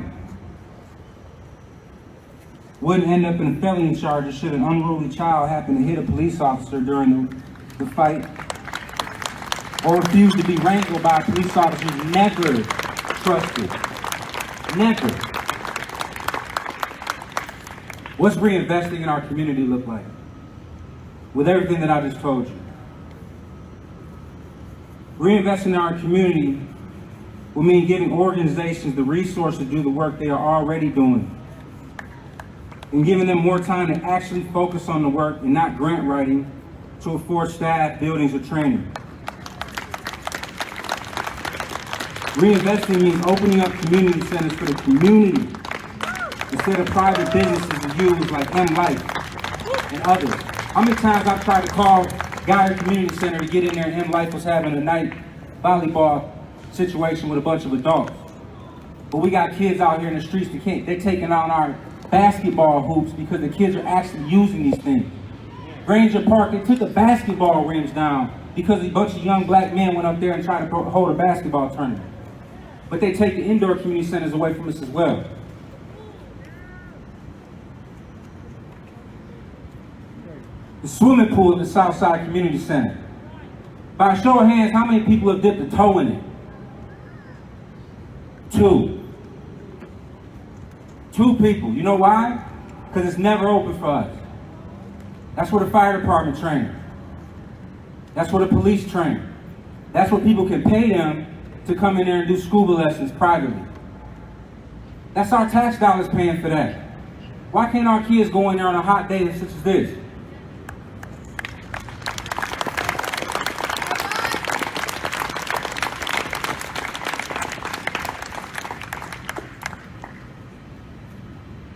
wouldn't end up in a felony charge should an unruly child happen to hit a police officer during the fight, or refuse to be wrangled by a police officer never trusted. Never. What's reinvesting in our community look like? With everything that I just told you. Reinvesting in our community will mean giving organizations the resources to do the work they are already doing, and giving them more time to actually focus on the work and not grant writing to afford staff, buildings, or training. Reinvesting means opening up community centers for the community instead of private businesses to use like M-Life and others. How many times I've tried to call Guyer Community Center to get in there and M-Life was having a night volleyball situation with a bunch of adults. But we got kids out here in the streets that they're taking on our basketball hoops because the kids are actually using these things. Granger Park, they took the basketball rims down because a bunch of young black men went up there and tried to hold a basketball tournament. But they take the indoor community centers away from us as well. The swimming pool at the Southside Community Center. By a show of hands, how many people have dipped a toe in it? 2. 2 people. You know why? Because it's never open for us. That's where the fire department trains. That's where the police train. That's where people can pay them to come in there and do scuba lessons privately. That's our tax dollars paying for that. Why can't our kids go in there on a hot day such as this?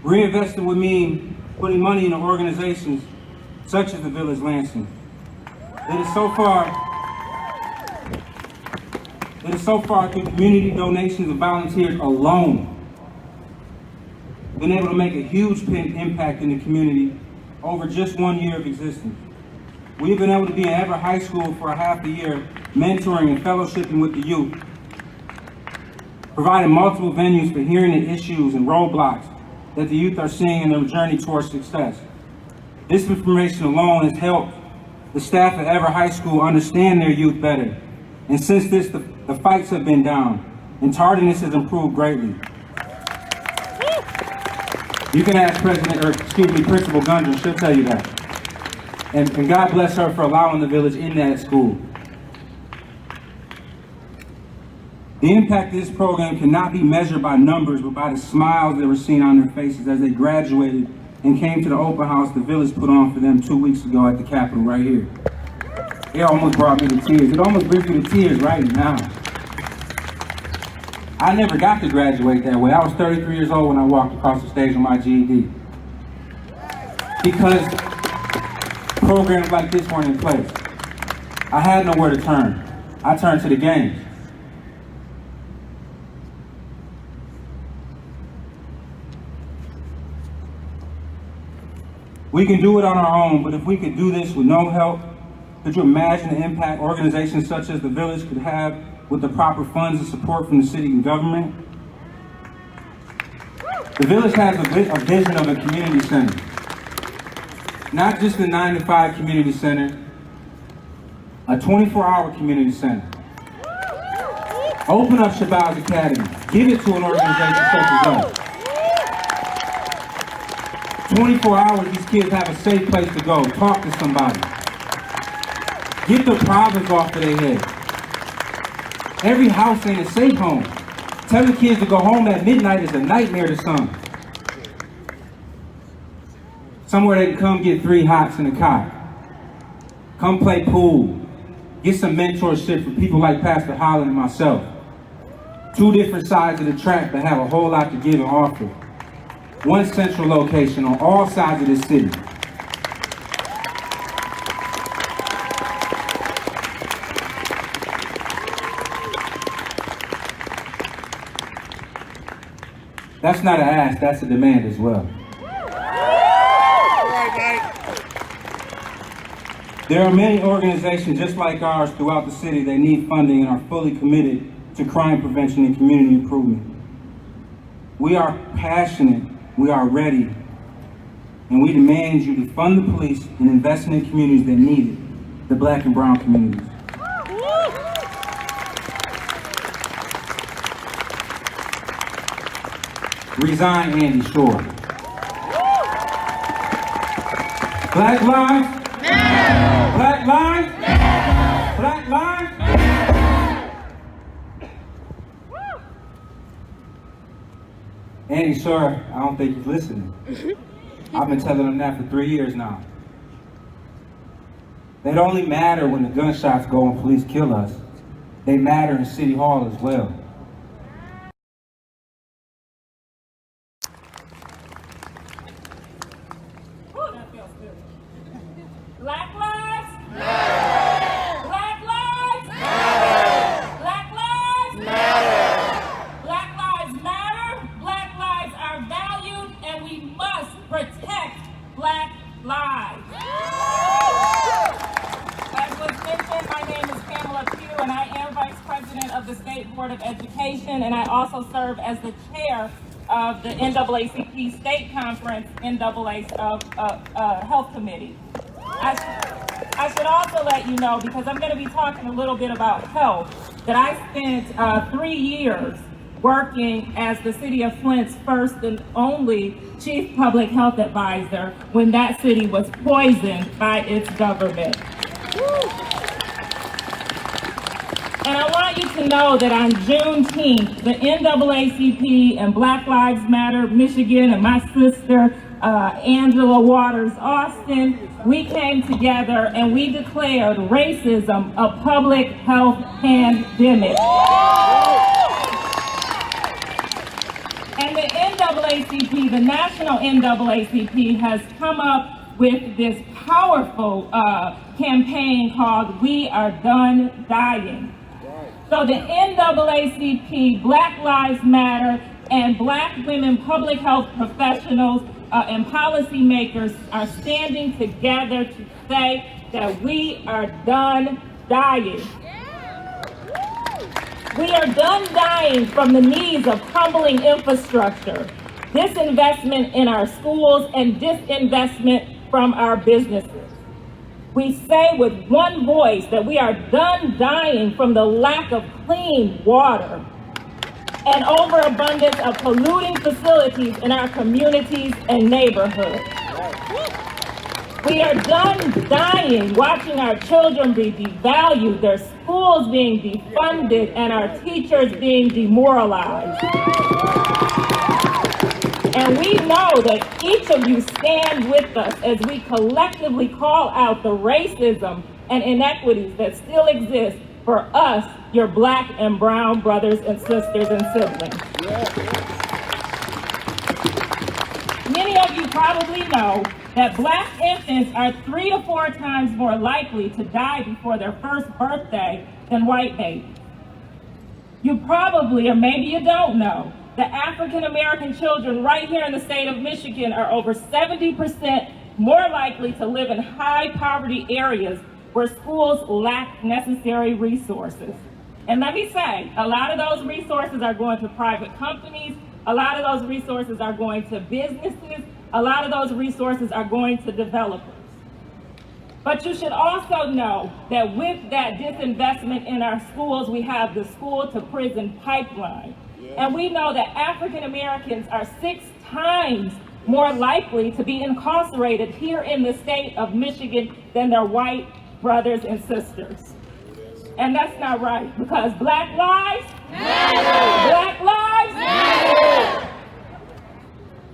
Reinvesting would mean putting money into organizations such as the Village Lansing. It is so far through community donations and volunteers alone been able to make a huge impact in the community over just 1 year of existence. We've been able to be in Everett High School for a half a year, mentoring and fellowshipping with the youth, providing multiple venues for hearing the issues and roadblocks that the youth are seeing in their journey towards success. This information alone has helped the staff at Everett High School understand their youth better. And since this, the fights have been down, and tardiness has improved greatly. You can ask Principal Gundry, she'll tell you that. And God bless her for allowing the village in that school. The impact of this program cannot be measured by numbers, but by the smiles that were seen on their faces as they graduated and came to the open house the village put on for them 2 weeks ago at the Capitol right here. It almost brought me to tears. It almost brings me to tears right now. I never got to graduate that way. I was 33 years old when I walked across the stage with my GED. Because programs like this weren't in place. I had nowhere to turn. I turned to the games. We can do it on our own, but if we could do this with no help, could you imagine the impact organizations such as the Village could have with the proper funds and support from the city and government? The Village has a vision of a community center. Not just a 9-to-5 community center, a 24-hour community center. Open up Shabazz Academy. Give it to an organization such as us. 24 hours, these kids have a safe place to go. Talk to somebody. Get the problems off of their head. Every house ain't a safe home. Telling kids to go home at midnight is a nightmare to some. Somewhere they can come get 3 hots and a cot. Come play pool. Get some mentorship from people like Pastor Holland and myself. 2 different sides of the track that have a whole lot to give and offer. 1 central location on all sides of the city. That's not an ask, that's a demand as well. There are many organizations just like ours throughout the city that need funding and are fully committed to crime prevention and community improvement. We are passionate, we are ready, and we demand you to fund the police and invest in communities that need it, the Black and brown communities. Resign, Andy Schor. Black lives. Black lives. Black lives. Andy Schor, I don't think he's listening. I've been telling him that for 3 years now. They don't only matter when the gunshots go and police kill us. They matter in City Hall as well. Black lives matter. Black lives matter. Black lives matter. Black lives matter. Black lives are valued, and we must protect Black lives. As was mentioned, my name is Pamela Pugh, and I am Vice President of the State Board of Education, and I also serve as the chair of the NAACP State Conference Health Committee. I should also let you know, because I'm going to be talking a little bit about health, that I spent 3 years working as the City of Flint's first and only Chief Public Health Advisor when that city was poisoned by its government. And I want you to know that on Juneteenth, the NAACP and Black Lives Matter Michigan and my sister, Angela Waters Austin, we came together and we declared racism a public health pandemic. And the NAACP, the national NAACP, has come up with this powerful campaign called We Are Done Dying. So the NAACP, Black Lives Matter, and Black women public health professionals and policymakers are standing together to say that we are done dying. We are done dying from the needs of crumbling infrastructure, disinvestment in our schools, and disinvestment from our businesses. We say with one voice that we are done dying from the lack of clean water and overabundance of polluting facilities in our communities and neighborhoods. We are done dying watching our children be devalued, their schools being defunded, and our teachers being demoralized. And we know that each of you stand with us as we collectively call out the racism and inequities that still exist for us, your Black and brown brothers and sisters and siblings. Many of you probably know that Black infants are 3 to 4 times more likely to die before their first birthday than white babies. You probably, or maybe you don't know, that African American children right here in the state of Michigan are over 70% more likely to live in high poverty areas where schools lack necessary resources. And let me say, a lot of those resources are going to private companies, a lot of those resources are going to businesses, a lot of those resources are going to developers. But you should also know that with that disinvestment in our schools, we have the school to prison pipeline. And we know that African Americans are 6 times more likely to be incarcerated here in the state of Michigan than their white brothers and sisters. And that's not right, because Black lives matter. Black lives matter.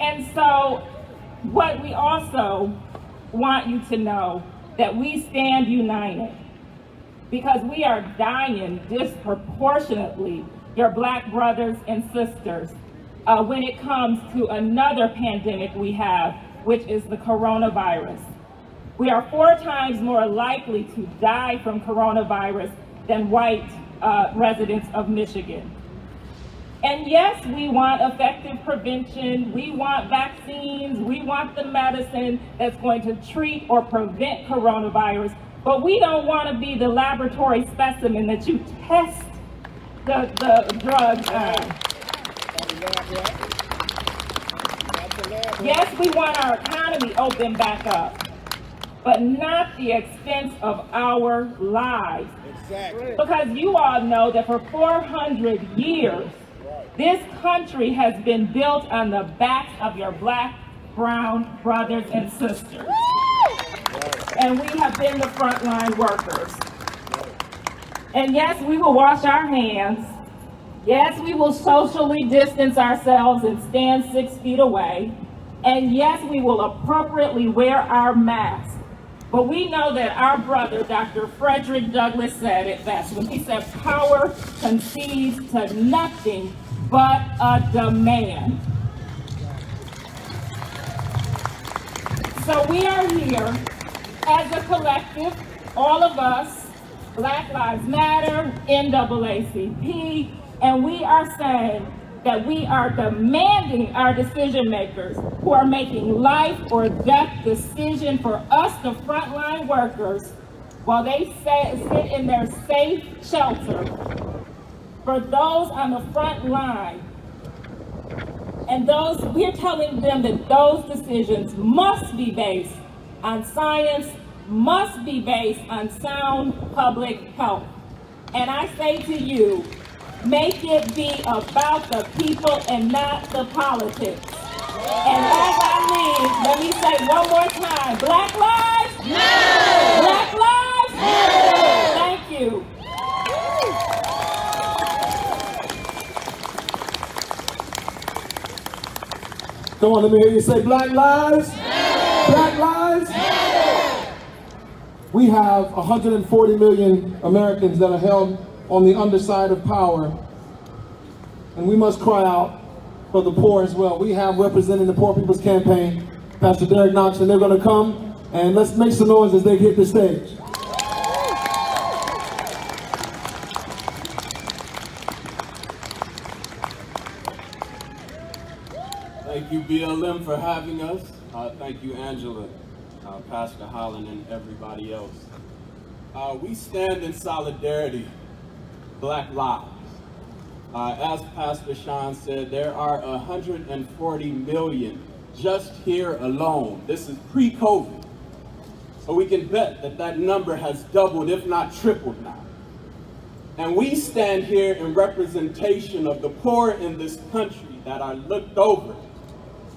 And so what we also want you to know, that we stand united, because we are dying disproportionately, your Black brothers and sisters, when it comes to another pandemic we have, which is the coronavirus. We are 4 times more likely to die from coronavirus than white residents of Michigan. And yes, we want effective prevention, we want vaccines, we want the medicine that's going to treat or prevent coronavirus, but we don't want to be the laboratory specimen that you test the drugs on. Yes, we want our economy open back up, but not at the expense of our lives. Exactly. Because you all know that for 400 years, this country has been built on the backs of your Black, brown brothers and sisters. And we have been the frontline workers. And yes, we will wash our hands. Yes, we will socially distance ourselves and stand 6 feet away. And yes, we will appropriately wear our masks. But we know that our brother, Dr. Frederick Douglass, said it best when he said, power concedes to nothing but a demand. So we are here as a collective, all of us, Black Lives Matter, NAACP, and we are saying that we are demanding our decision makers who are making life or death decision for us, the frontline workers, while they sit in their safe shelter, for those on the front line. And we're telling them that those decisions must be based on science, must be based on sound public health. And I say to you, make it be about the people and not the politics. And as I leave, let me say one more time, Black lives matter! Black lives matter! Thank you. Come on, let me hear you say Black lives matter! Black lives matter! We have 140 million Americans that are held on the underside of power, and we must cry out for the poor as well. We have representing the Poor People's Campaign, Pastor Derek Knox, and they're going to come, and let's make some noise as they hit the stage. Thank you, BLM, for having us. Thank you, Angela, Pastor Holland, and everybody else. We stand in solidarity, Black lives. As Pastor Sean said, there are 140 million just here alone. This is pre-COVID. So we can bet that that number has doubled, if not tripled now. And we stand here in representation of the poor in this country that are looked over,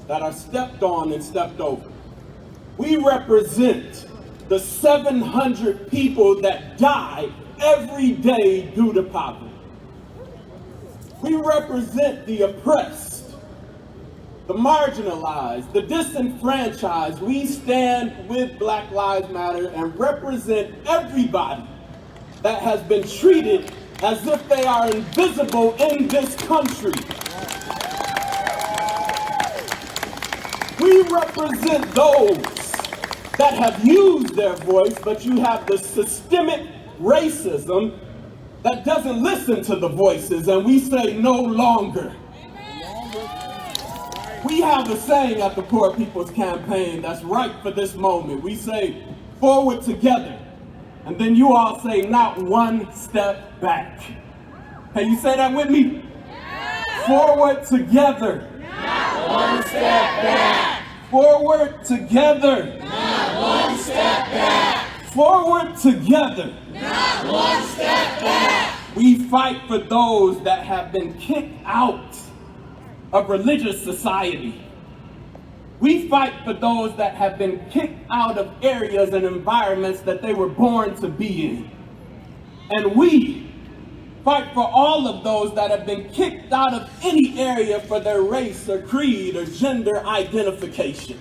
that are stepped on and stepped over. We represent the 700 people that die every day due to poverty. We represent the oppressed. the marginalized, the disenfranchised. We stand with Black Lives Matter and represent everybody that has been treated as if they are invisible in this country. We represent those that have used their voice, but you have the systemic racism that doesn't listen to the voices, and we say no longer. We have a saying at the Poor People's Campaign that's right for this moment. We say, forward together. And then you all say, not one step back. Can you say that with me? Forward together. Not one step back. Forward together. Not one step back. Forward together. Not one step back. We fight for those that have been kicked out of religious society. We fight for those that have been kicked out of areas and environments that they were born to be in. And we fight for all of those that have been kicked out of any area for their race or creed or gender identification.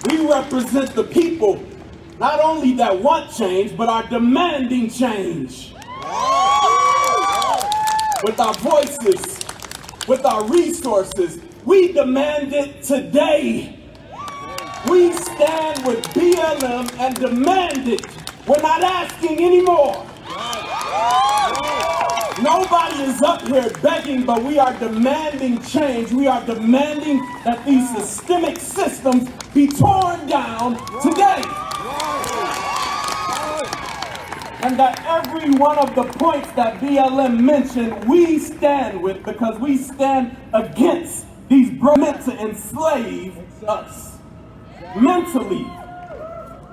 We represent the people not only that want change, but are demanding change. With our voices, with our resources, we demand it today. We stand with BLM and demand it. We're not asking anymore. Nobody is up here begging, but we are demanding change. We are demanding that these systemic systems be torn down today. And that every one of the points that BLM mentioned, we stand with, because we stand against these meant to enslave us mentally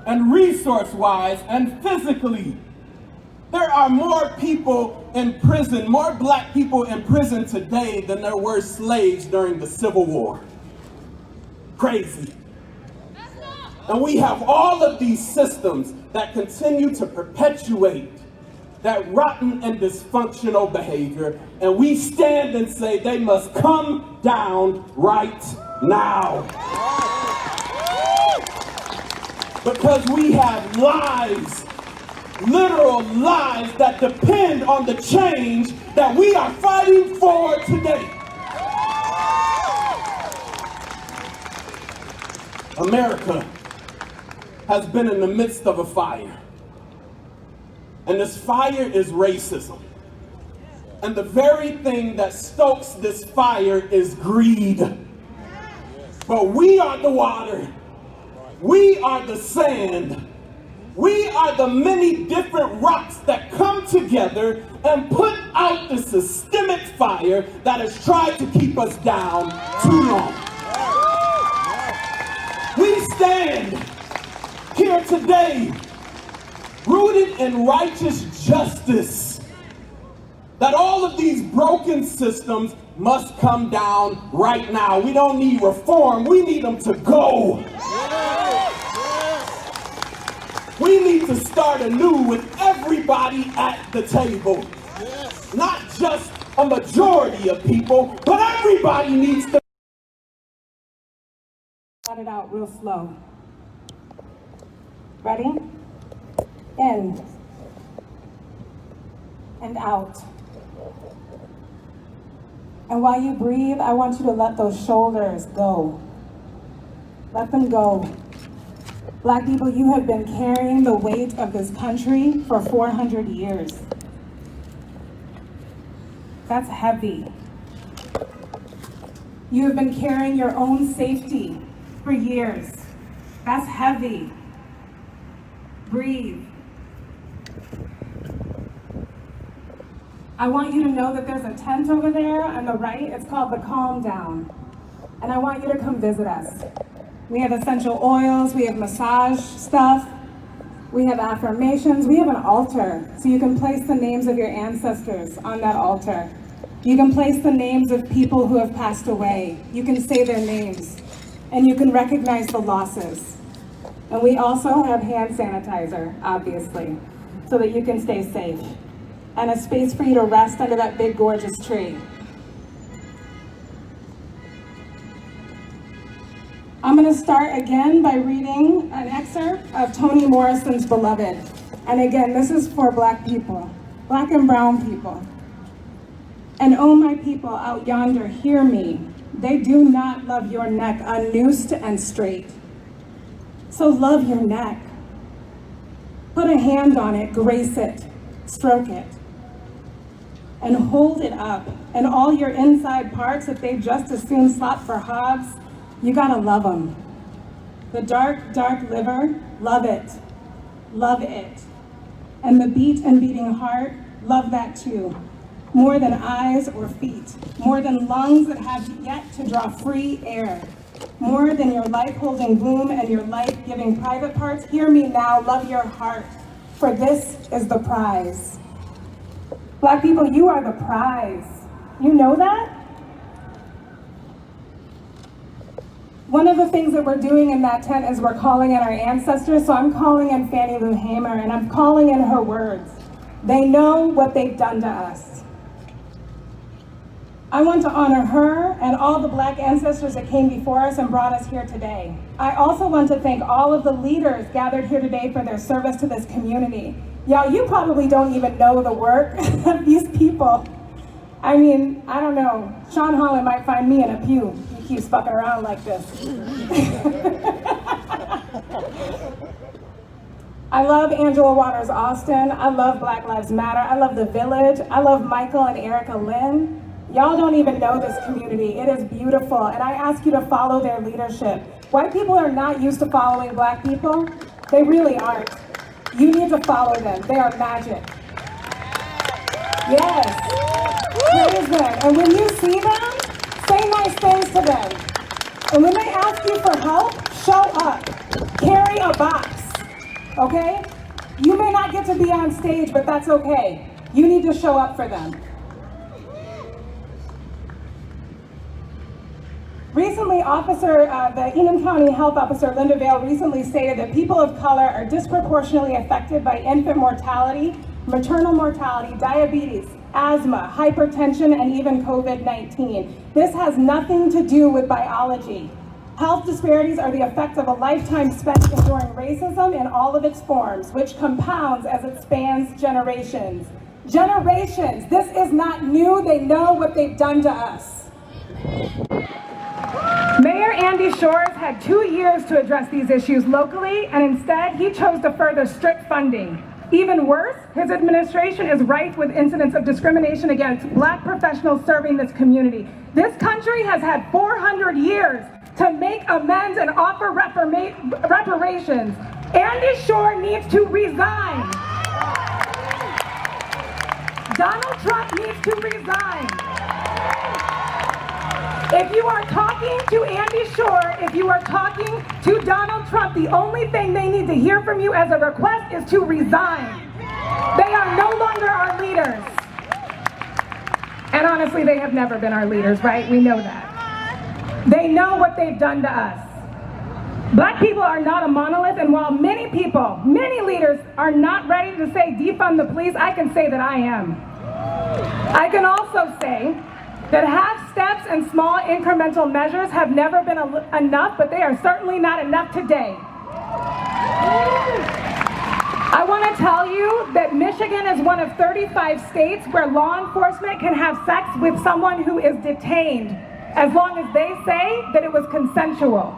and resource-wise and physically. There are more people in prison, more Black people in prison today than there were slaves during the Civil War. Crazy. And we have all of these systems that continue to perpetuate that rotten and dysfunctional behavior, and we stand and say they must come down right now. Because we have lives, literal lives, that depend on the change that we are fighting for today. America has been in the midst of a fire. And this fire is racism. And the very thing that stokes this fire is greed. But we are the water. We are the sand. We are the many different rocks that come together and put out the systemic fire that has tried to keep us down too long. We stand here today, rooted in righteous justice, that all of these broken systems must come down right now. We don't need reform, we need them to go. We need to start anew with everybody at the table. Not just a majority of people, but everybody needs to. Got it out real slow. Ready? In. And out. And while you breathe, I want you to let those shoulders go. Let them go. Black people, you have been carrying the weight of this country for 400 years. That's heavy. You have been carrying your own safety for years. That's heavy. Breathe. I want you to know that there's a tent over there on the right. It's called the Calm Down. And I want you to come visit us. We have essential oils, we have massage stuff, we have affirmations, we have an altar. So you can place the names of your ancestors on that altar. You can place the names of people who have passed away. You can say their names, and you can recognize the losses. And we also have hand sanitizer, obviously, so that you can stay safe. and a space for you to rest under that big, gorgeous tree. I'm going to start again by reading an excerpt of Toni Morrison's Beloved. And again, this is for Black people, Black and brown people. And oh, my people out yonder, hear me. They do not love your neck unnoosed and straight. So love your neck. Put a hand on it, grace it, stroke it, and hold it up. And all your inside parts, if they just as soon slap for Hobbs, you gotta love them. The dark, dark liver, love it. Love it. And the beat and beating heart, love that too. More than eyes or feet. More than lungs that have yet to draw free air. More than your life-holding womb and your life-giving private parts. Hear me now, love your heart, for this is the prize. Black people, you are the prize. You know that? One of the things that we're doing in that tent is we're calling in our ancestors, so I'm calling in Fannie Lou Hamer, and I'm calling in her words. They know what they've done to us. I want to honor her and all the Black ancestors that came before us and brought us here today. I also want to thank all of the leaders gathered here today for their service to this community. Y'all, you probably don't even know the work of these people. I mean, I don't know. Sean Holland might find me in a pew. He keeps fucking around like this. I love Angela Waters Austin. I love Black Lives Matter. I love The Village. I love Michael and Erica Lynn. Y'all don't even know this community. It is beautiful, and I ask you to follow their leadership. White people are not used to following Black people. They really aren't. You need to follow them. They are magic. Yes. Praise them. And when you see them, say nice things to them. And when they ask you for help, show up. Carry a box. Okay? You may not get to be on stage, but that's okay. You need to show up for them. Recently, the Enum County Health Officer, Linda Vale, recently stated that people of color are disproportionately affected by infant mortality, maternal mortality, diabetes, asthma, hypertension, and even COVID-19. This has nothing to do with biology. Health disparities are the effect of a lifetime spent enduring racism in all of its forms, which compounds as it spans generations. Generations. This is not new. They know what they've done to us. Mayor Andy Schor has had 2 years to address these issues locally, and instead he chose to further strip funding. Even worse, his administration is rife with incidents of discrimination against Black professionals serving this community. This country has had 400 years to make amends and offer reparations. Andy Schor needs to resign. Donald Trump needs to resign. If you are talking to Andy Schor, if you are talking to Donald Trump, the only thing they need to hear from you as a request is to resign. They are no longer our leaders. And honestly, they have never been our leaders, right? We know that. They know what they've done to us. Black people are not a monolith, and while many people, many leaders are not ready to say defund the police, I can say that I am. I can also say that half steps and small incremental measures have never been enough, but they are certainly not enough today. I want to tell you that Michigan is one of 35 states where law enforcement can have sex with someone who is detained, as long as they say that it was consensual.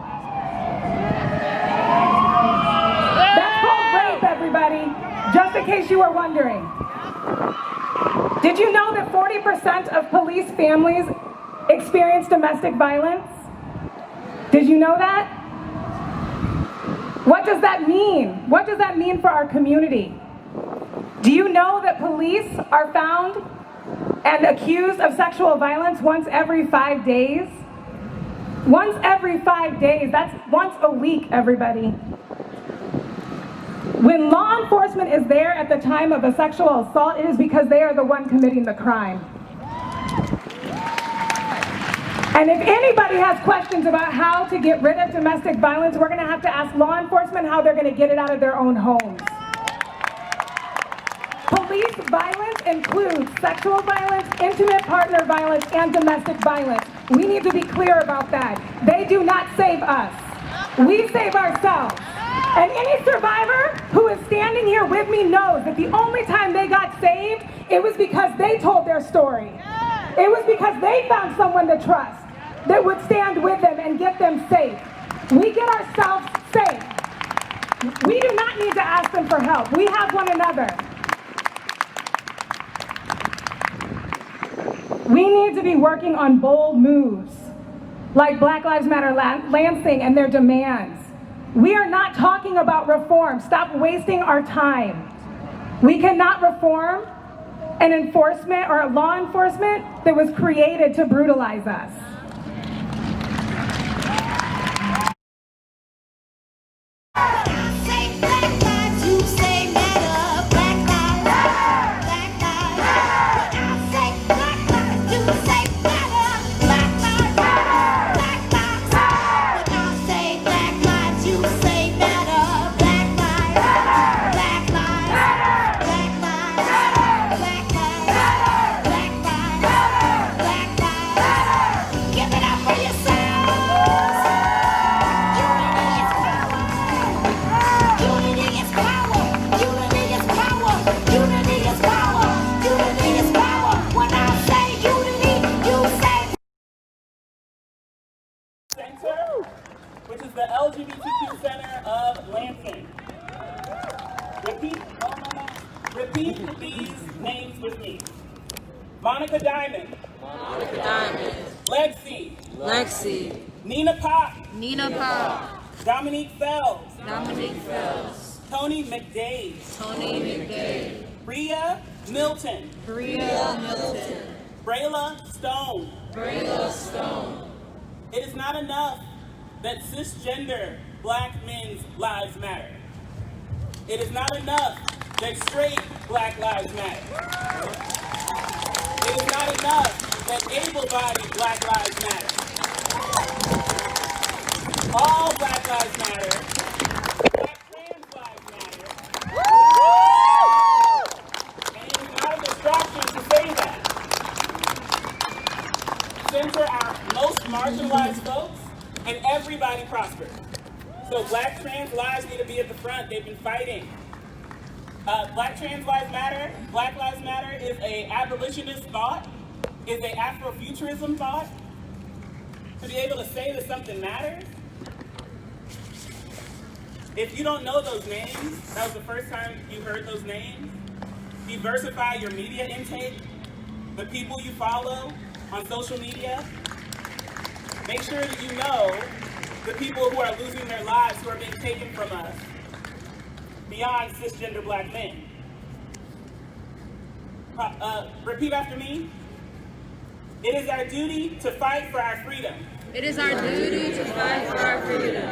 That's called rape, everybody, just in case you were wondering. Did you know that 40% of police families experience domestic violence? Did you know that? What does that mean? What does that mean for our community? Do you know that police are found and accused of sexual violence once every 5 days? Once every 5 days, that's once a week, everybody. When law enforcement is there at the time of a sexual assault, it is because they are the one committing the crime. And if anybody has questions about how to get rid of domestic violence, we're going to have to ask law enforcement how they're going to get it out of their own homes. Police violence includes sexual violence, intimate partner violence, and domestic violence. We need to be clear about that. They do not save us. We save ourselves. And any survivor who is standing here with me knows that the only time they got saved, it was because they told their story. It was because they found someone to trust that would stand with them and get them safe. We get ourselves safe. We do not need to ask them for help. We have one another. We need to be working on bold moves, like Black Lives Matter Lansing and their demands. We are not talking about reform. Stop wasting our time. We cannot reform an enforcement or a law enforcement that was created to brutalize us. Which is the LGBTQ Center of Lansing. Repeat these names with me. Monica Diamond. Monica Diamond. Lexi. Lexi. Nina Pop. Nina Pop. Dominique Fells. Dominique Fells. Tony McDade. Tony McDade. Bria Milton. Bria Milton. Brayla Stone. Brayla Stone. It is not enough that cisgender Black men's lives matter. It is not enough that straight Black lives matter. It is not enough that able-bodied Black lives matter. All Black lives matter. Black trans lives matter. And it is not a distraction to say that. Center our most marginalized folks, and everybody prospers. So Black trans lives need to be at the front. They've been fighting. Black trans lives matter. Black lives matter is a abolitionist thought, is a Afrofuturism thought. To be able to say that something matters. If you don't know those names, that was the first time you heard those names. Diversify your media intake, the people you follow on social media. Make sure that you know the people who are losing their lives, who are being taken from us, beyond cisgender Black men. Repeat after me. It is our duty to fight for our freedom. It is our duty to fight for our freedom.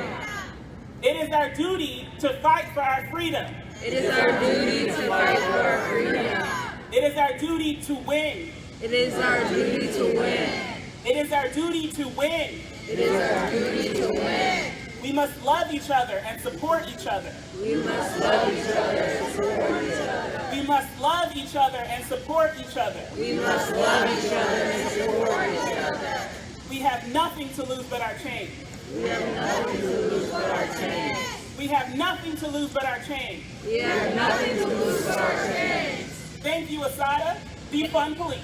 It is our duty to fight for our freedom. It is our duty to fight for our freedom. It is our duty to win. It is our duty to win. It is our duty to win. It is our duty to win. We must love each other and support each other. We must love each other and support each other. We must love each other and support each other. We must love each other and support each other. We have nothing to lose but our change. We have nothing to lose but our change. We have nothing to lose but our change. We have nothing to lose but our change. Thank you, Asada. Defund police.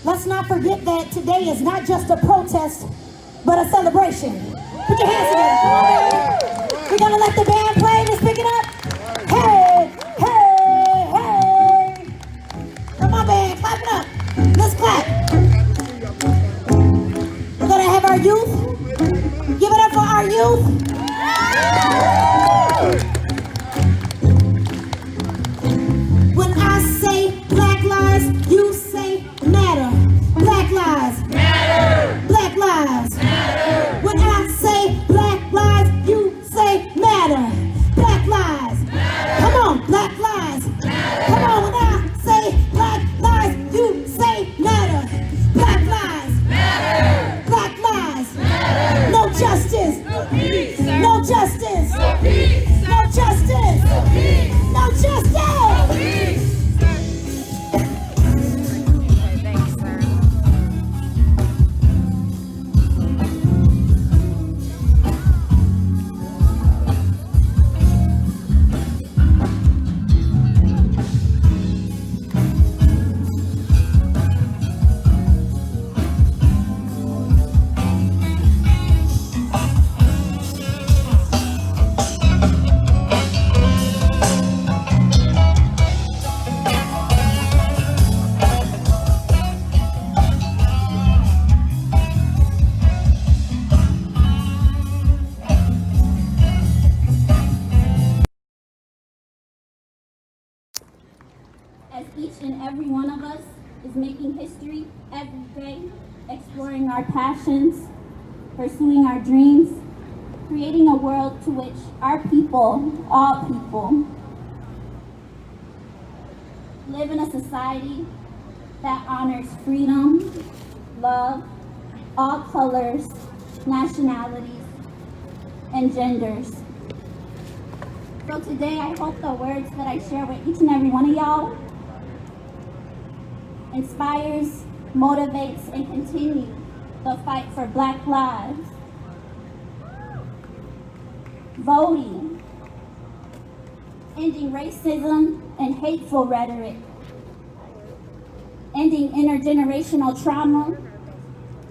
Let's not forget that today is not just a protest, but a celebration. Put your hands together. Come on, man. We're gonna let the band play. Let's pick it up. Hey, hey, hey. Come on, band, clap it up. Let's clap. We're gonna have our youth. Give it up for our youth. When I say Black lives, you say matter. Black lives matter. is making history every day, exploring our passions, pursuing our dreams, creating a world to which our people, all people, live in a society that honors freedom, love, all colors, nationalities, and genders. So today, I hope the words that I share with each and every one of y'all inspires, motivates, and continues the fight for Black lives. Voting, ending racism and hateful rhetoric, ending intergenerational trauma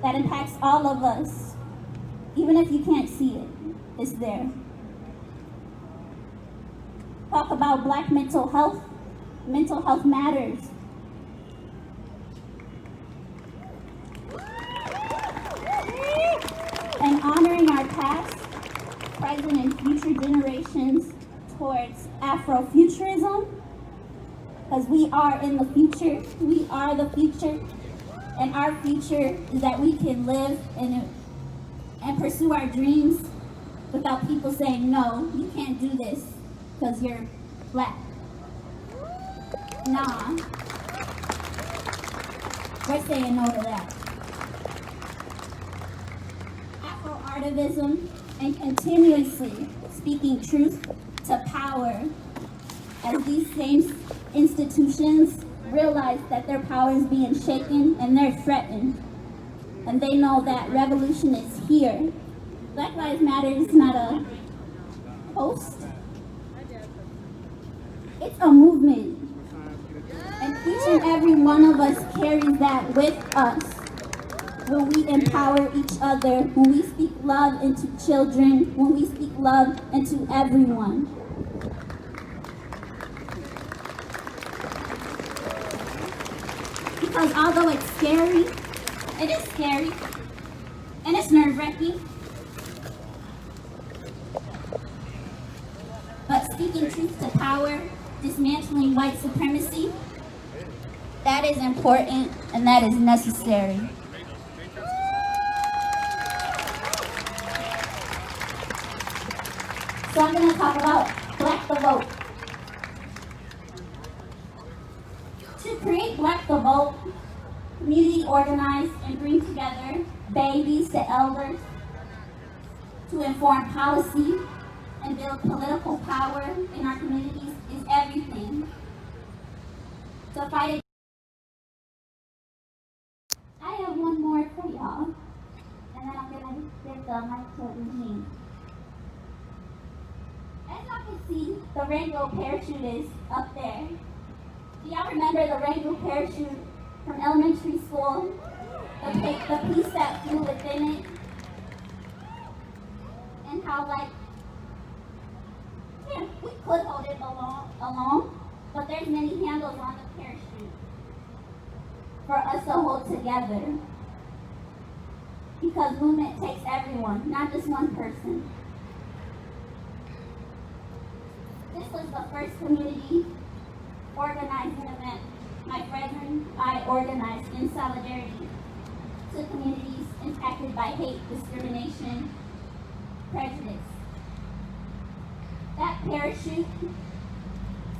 that impacts all of us, even if you can't see it, it's there. Talk about Black mental health matters. And honoring our past, present, and future generations towards Afrofuturism, because we are in the future, we are the future, and our future is that we can live and pursue our dreams without people saying, no, you can't do this because you're Black. Nah, we're saying no to that. Afro-artivism and continuously speaking truth to power as these same institutions realize that their power is being shaken and they're threatened. And they know that revolution is here. Black Lives Matter is not a post. It's a movement. And each and every one of us carries that with us when we empower each other, when we speak love into children, when we speak love into everyone. Because although it's scary, it is scary, and it's nerve-wracking, but speaking truth to power, dismantling white supremacy, that is important and that is necessary. So I'm going to talk about Black the Vote. To create Black the Vote, community organize and bring together babies to elders to inform policy and build political power in our communities is everything. To fight it. I have one more for y'all, and then I'm going to give the mic to Eugene. As y'all can see, the rainbow parachute is up there. Do y'all remember the rainbow parachute from elementary school? The piece that flew within it? And how, like, yeah, we could hold it alone, but there's many handles on the parachute for us to hold together. Because movement takes everyone, not just one person. This was the first community organizing event my brethren and I organized in solidarity to communities impacted by hate, discrimination, prejudice. That parachute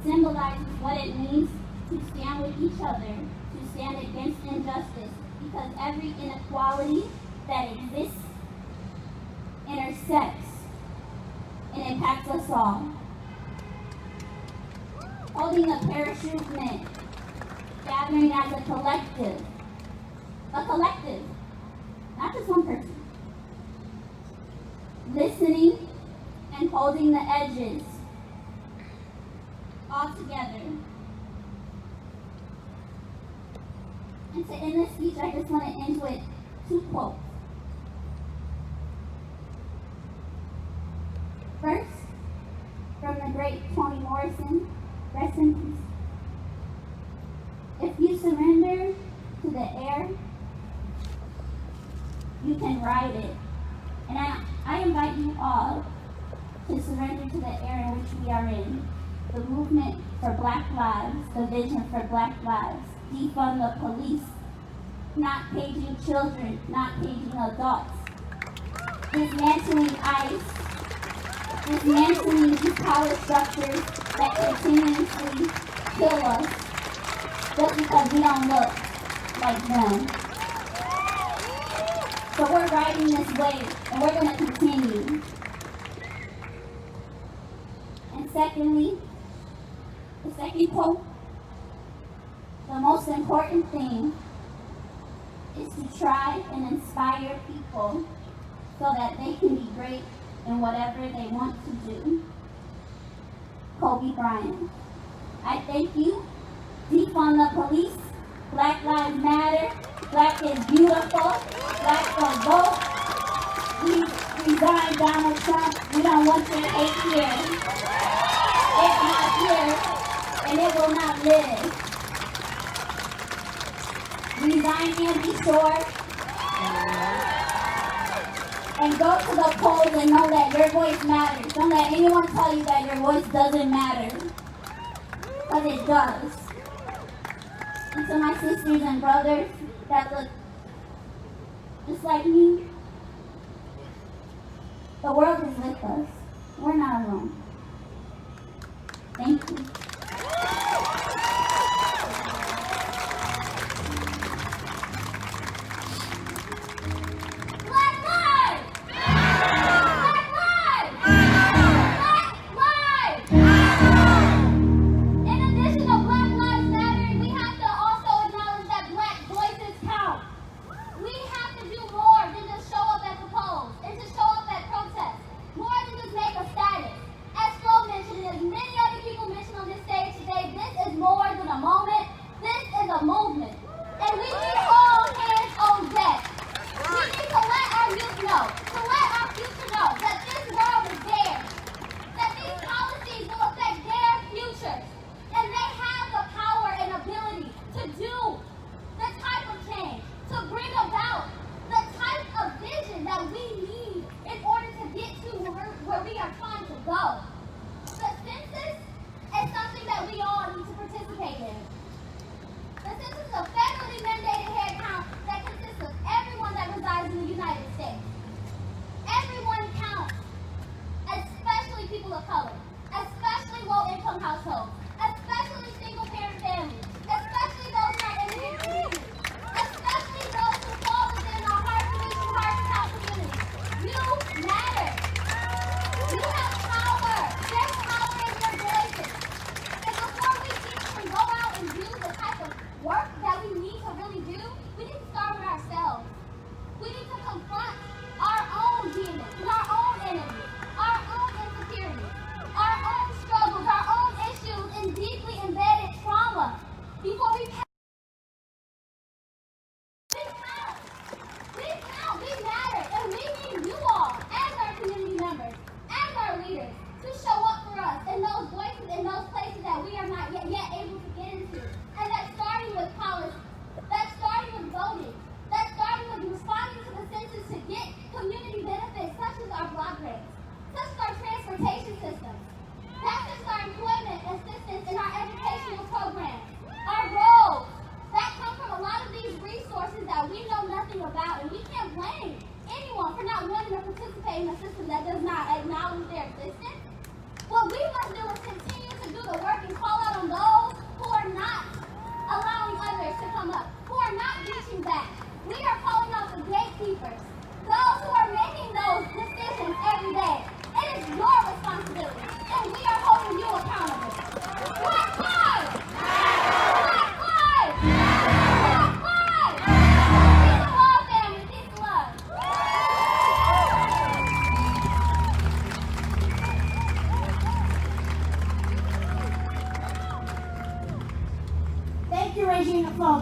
symbolizes what it means to stand with each other, to stand against injustice, because every inequality that exists intersects and impacts us all. Holding a parachute meant gathering as a collective, not just one person. Listening and holding the edges all together. And to end this speech, I just want to end with two quotes. First, from the great Toni Morrison, rest in peace. If you surrender to the air, you can ride it. And I invite you all to surrender to the air in which we are in. The movement for Black lives, the vision for Black lives. defund the police, not paging children, not paging adults, dismantling ICE, dismantling these power structures that continuously kill us just because we don't look like them. So we're riding this wave, and we're going to continue. And secondly, the second quote, the most important thing is to try and inspire people so that they can be great in whatever they want to do. Kobe Bryant. I thank you. Defund the police. Black Lives Matter. Black is beautiful. Black will vote. We resign Donald Trump. We don't want your hate here. It's not here, and it will not live. Resign Schor. And go to the polls and know that your voice matters. Don't let anyone tell you that your voice doesn't matter. But it does. And to my sisters and brothers that look just like me, the world is with us. We're not alone. Thank you.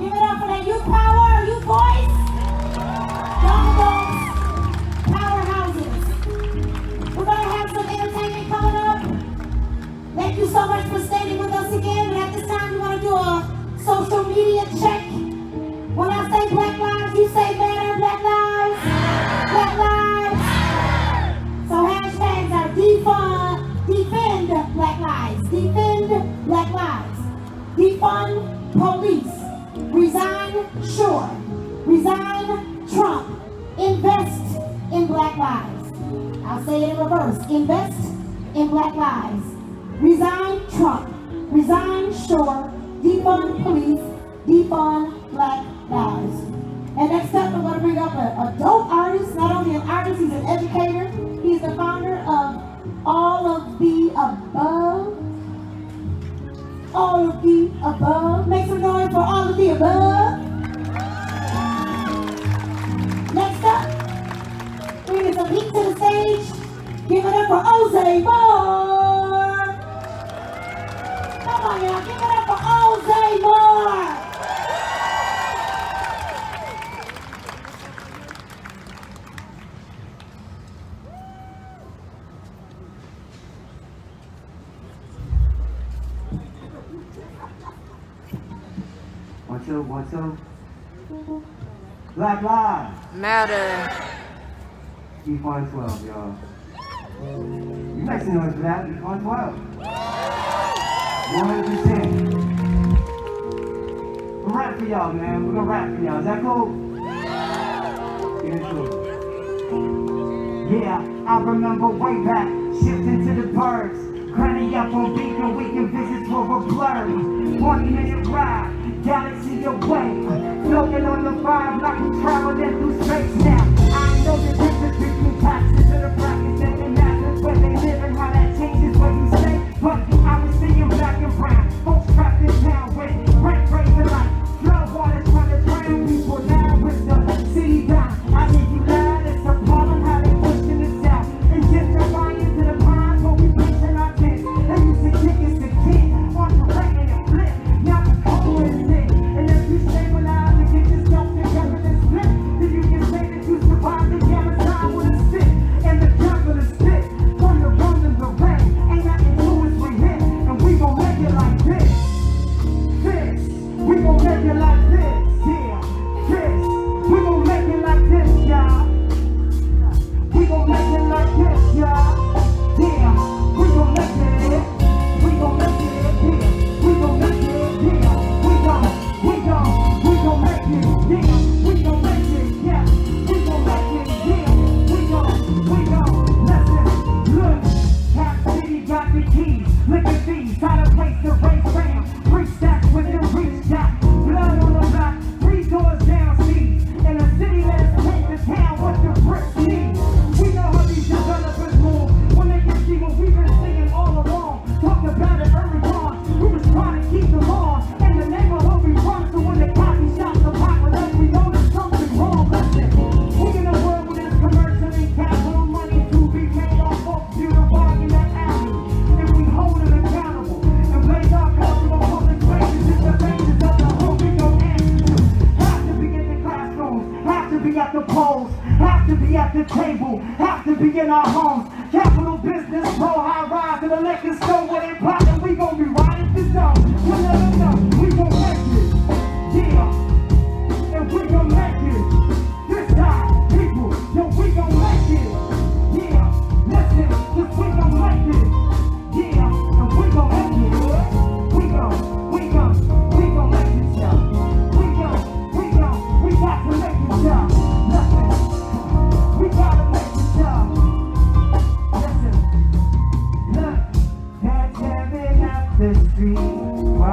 Give it up for that youth power, youth voice. Young adults. Black lives. I'll say it in reverse. Invest in Black lives. Resign Trump. Resign Schor. Defund police. Defund Black lives. And next up, I'm going to bring up a dope artist. Not only an artist, he's an educator. He's the founder of All of the Above. All of the Above. Make some noise for All of the Above. Next up, bringing some heat to the stage. Give it up for Ozay Moore. Come on, y'all. Give it up for Ozay Moore. One, two. Black lives matter. Defund 12, y'all. You make some noise for that. Defund 12. 100%. We'll rap for y'all, man. We're gonna rap for y'all. Is that cool? Get into it. Yeah, I remember way back, shifting to the birds. Cranny up on Beacon, weekend visits were blurry. 20-minute ride. Galaxy away, floating on the vibe like we're traveling through space now. I know the difference between taxes and the brackets and the masses where they live and how that changes what you say. But I was seeing black and brown, folks trapped in town with rent raising like flood waters trying to drown people now with the city down. I hear you loud, it's a problem how they pushing us out. And gentrifying to the pines where we preaching our tents. They used to kick us to kid on the rain and it flip. Now the cold is it. And if you stabilize and get yourself together and split, then you can say that you survived the Amazon with a stick. And the devil is spit from the rum and the rain. Ain't nothing to us we hit. And we gon' make it like this. We gon' make it like this. Yeah. This. We gon' make it like this, y'all. We gon' make it like this, y'all. Yeah. We gon' make it. We gon' make it. Yeah. We gon' make it. Yeah. We gon' make it. Yeah. We gon' make it. Yeah. We gon' make it. Yeah. We gon' listen. Look. Half City got the keys. Look at these. Got a place to raise fam. 3 stacks with them reach got blood on the block. 3 doors down seas. In a city let's take the town what the bricks need. We know how these developers move. When they can see what we've been singing all along. Talk about it early on. We was trying to keep them on. In the neighborhood we run. So when the coffee shops are popping up, we know there's something wrong. Listen, we in a world where there's commercial and capital money to be made off folks beautifying that alley. If we hold it accountable and blaze our cultural public spaces, it's the basis of the hope we gon' answer to. Have to be in the classrooms, have to be at the polls, have to be at the table, have to be in our homes. Capital business, pro high rise to the liquor store where they plotting, we gon' be riding the zone. You never know, we gon' make it, yeah, and we gon' make it. This time, people, yo, we gon' make it, yeah. Listen, cause we gon' make it, yeah, and we gon' make it. We gon' make it, y'all. We got to make it, y'all. Listen, we gotta make it, y'all. Listen, look, they're tearing up the street where I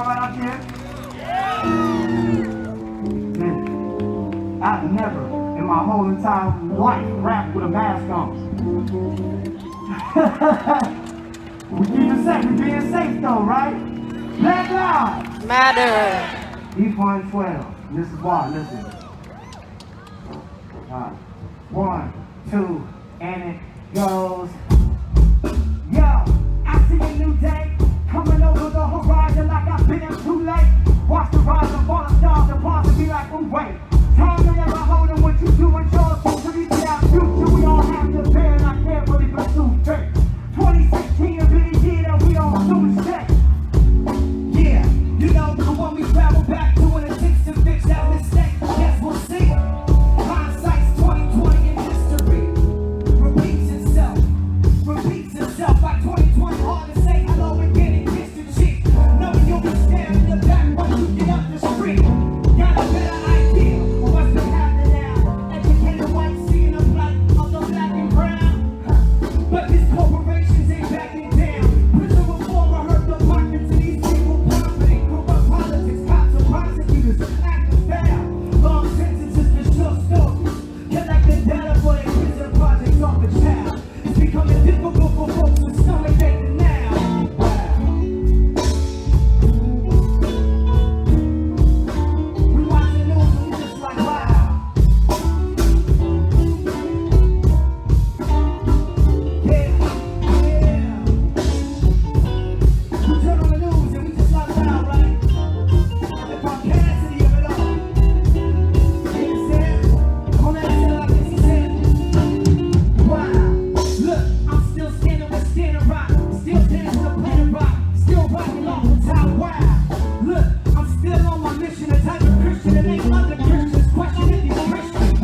y'all right out there? I've never in my whole entire life rapped with a mask on. We keep it safe, we being safe though, right? Black lives matter. Defund 12. This is why, listen. 1, 2, and it goes. Yo, I see a new day coming over the horizon like I've been in too late. Watch the rise of all the stars and pause and be like, oh wait. Time to never hold on what you do and yours to reach our future. We all have to bear and I can't really pursue fate. 2016 will be the year that we all soon stay. Yeah, you know the one we travel back to and attempts to fix that mistake. Guess we'll see. Hindsight's 2020 in history. Repeats itself like 2020. Hard to say hello again and kiss the cheek. Knowing you'll be staring in the back when you get up the street. Got a better idea of what's been happening now. Educated white seeing the black of the black and brown. But these corporations ain't backing down. Prison reform, I heard the market to these people profiting. Corrupt politics, cops and prosecutors acting foul. Long sentences for short stories. Collecting data for their prison projects off the child. It's becoming difficult for folks to stomach it now. We watch the news and we just like, wow. Yeah. We turn on the news and we just like, wow, right? The capacity of it all. He said, on that shit like this, he said, wow. Look, I'm still standing with Standing Rock. Still dancing the planet rock. Still rocking off the top, wow. Look, I'm still on my mission. A type of Christian that ain't other Christians. Questioning these Christians.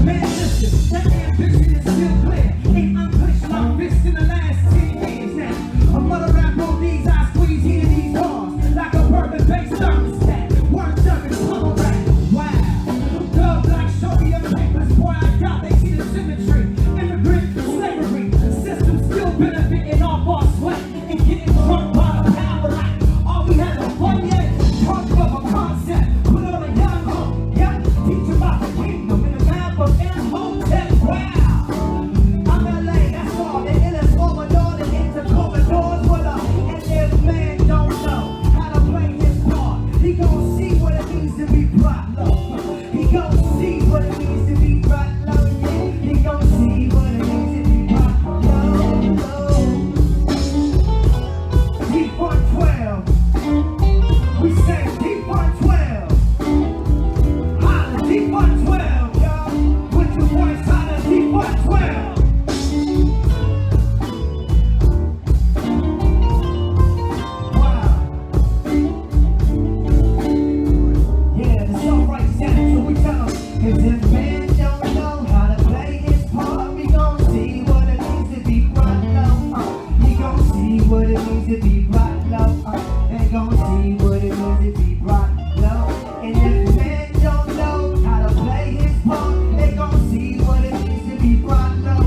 Man, listen, that ambition is still clear. Ain't unclenching my fist in the last 10 years now. A mother rap on these, I squeeze into these doors. Like a bourbon-based thermostat. One service, puddle rap, wow. Dub like show me your papers, boy, I got they see the symmetry. Immigrant slavery, system still benefiting off our sweat and getting drunk by the power like all we had a fun yet. Talk of a concept, put on a young hope, yeah. Teach about the kingdom in the map of Imhotep, wow. I'm LA, that's all, the illest overlord and intercover doors with us. And if man don't know how to play his part, he gon' see what it means to be brought low. He gon' see what it means to be brought low, yeah. He gon' see what it means to be brought low. Defund 12. We say Defund 12. Holla, Defund 12, y'all. Put your voice holla, Defund 12. Wow. Yeah, the song right sound, so we tell 'em, 'cause if man don't know how to play his part, we gon' see what it means to be brought low. We gon' see what it means to be brought low. They gon' see what it means to be brought low. And if man don't know how to play his part, they gon' see what it means to be brought low.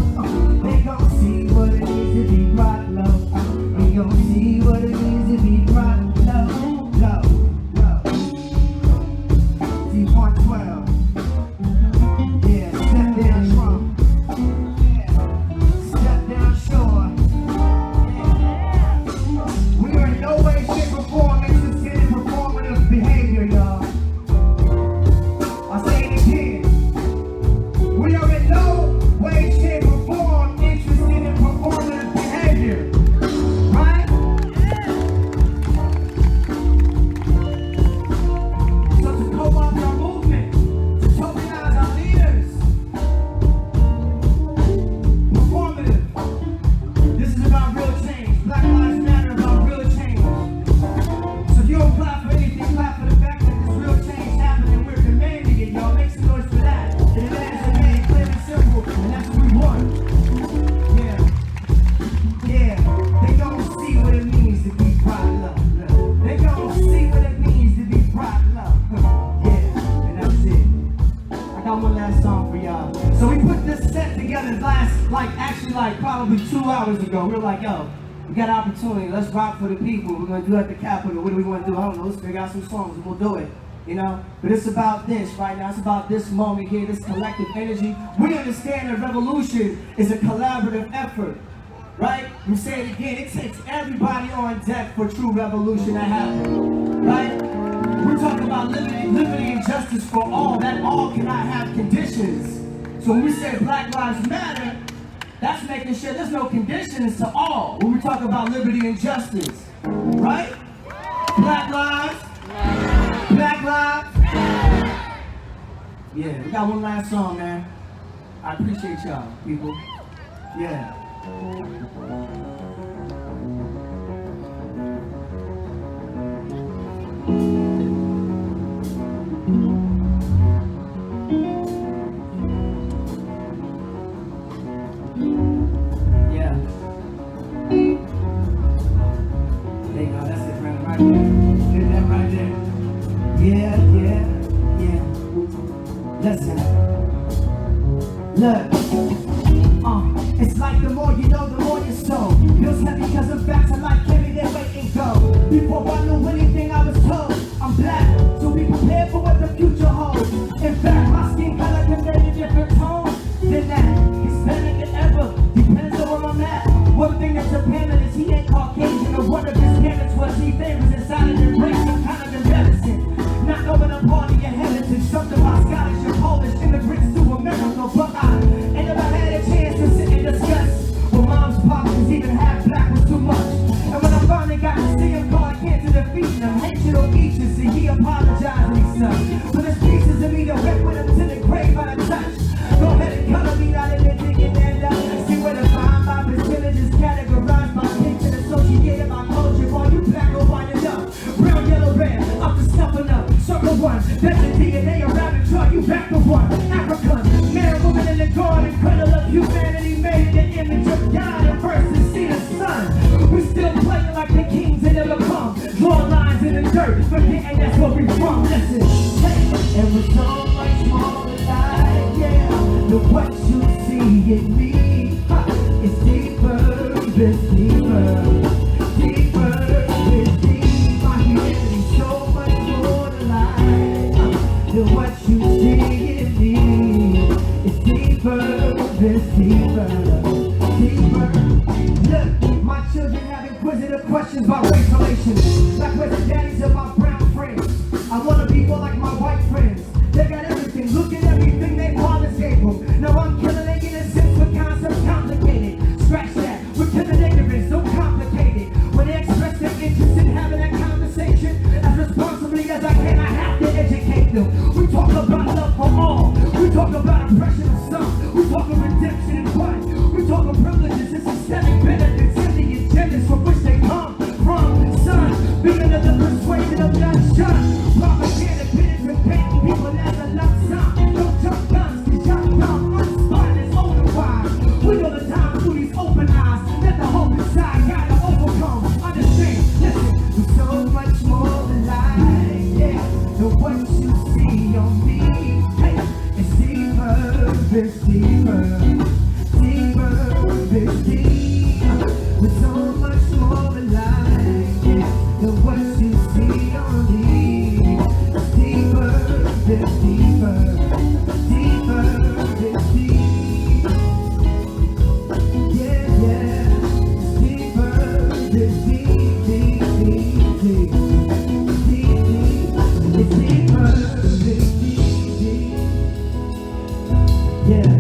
They gon' see what it means to be brought low. They gon' see what it means to be brought low, low, low. Defund 12. Yeah, step down Trump. Yeah, step down Schor. We are in no way, shape, or form interested in performative behavior, y'all. I'll say it again. We are in no way, shape, or form interested in performative behavior. Right? So to co-opt our movement, to tokenize our leaders. Performative. This is about real change. Black Lives Matter about real change. So if you don't clap for anything, clap for the fact that this real change happening. We're demanding it, y'all. Make some noise for that. The demands are made clear and simple, and that's what we want. Yeah. Yeah. They gon' see what it means to be brought low. They gon' see what it means to be brought low. Yeah, and that's it. I got one last song for y'all. So we put this set together last, actually probably 2 hours ago. We were like, yo, We got opportunity. Let's rock for the people. We're gonna do it at the Capitol. What do we want to do? I don't know. Let's figure out some songs and we'll do it. You know? But it's about this right now. It's about this moment here, this collective energy. We understand that revolution is a collaborative effort. Right? We say it again, it takes everybody on deck for true revolution to happen. Right? We're talking about liberty and justice for all. That all cannot have conditions. So when we say Black Lives Matter, that's making sure there's no conditions to all when we talk about liberty and justice. Right? Black lives. Black lives. Yeah, we got one last song, man. I appreciate y'all, people. Yeah. Listen, look, it's like the more you know, the more you sow. Feels heavy because the facts are like carry their weight and go. Before I knew anything I was told, I'm black, so be prepared for what the future holds. In fact, my skin color convey a different tone than that. Hispanic than ever, depends on where I'm at. One thing that's apparent is he ain't Caucasian, or one of his parents was he famous inside of the race. I'm kind of embarrassing. Not knowing a part of your heritage, something about Scottish and Polish immigrants to America, but I ain't never had a chance to sit and discuss. Well, mom's pops even half black was too much. And when I finally got to see him call cancer defeating him, hatred or each and see he apologized and he son. But there's pieces of me that went with him to the grave by the touch. Go ahead and color me out of there, digging and up. See where the fine by percentage is categorized by pink and associated by culture. While you black or white enough, brown, yellow, red, up to stuffing up. Circle one, that's the DNA of rabbit draw, you back to one. African, man, woman in the garden, cradle of humanity, made in the image of God and first to see the sun. We still playing like the kings that never come. Draw lines in the dirt, forgetting that's where we from. Listen, hey, and we're so much more alive, yeah. Look what you see in me, it's deeper, it's deeper. Deeper, it's deep, my humanity's so much more than what you see in me. It's deeper, it's deeper, deeper. Look, my children have inquisitive questions about race relations, like where the daddies of my brown friends. I wanna be more like my white friends. They got everything, look at everything they fathers gave them. Now I'm killing their innocence with concepts complicated. Scratch that, we're killing ignorance, so complicated. When they express their interest in having that conversation, as responsibly as I can, I have to educate them. We talk about love for all. We talk about oppression of some. We talk of redemption and what? We talk of privileges and systemic benefits and the agendas from which they come from. Son, being under the persuasion of that shun. Propaganda, bitters and painting people as a lump sum. Don't jump guns, cause y'all dumb, unspotted, otherwise. We know the time through these open eyes. Let the hope inside gotta overcome. Understand, listen, we're so much more alive, yeah. Than what you see on me. Hey, it's deeper, it's deeper, deeper, it's deeper. We're so much more alive, yeah. Than what you see on me. It's deeper, it's deeper, deeper, it's deep. Yeah, yeah, it's deeper, it's deep, deep, deep, deep, deep, deep. It's deeper, it's deep, deep. Yeah.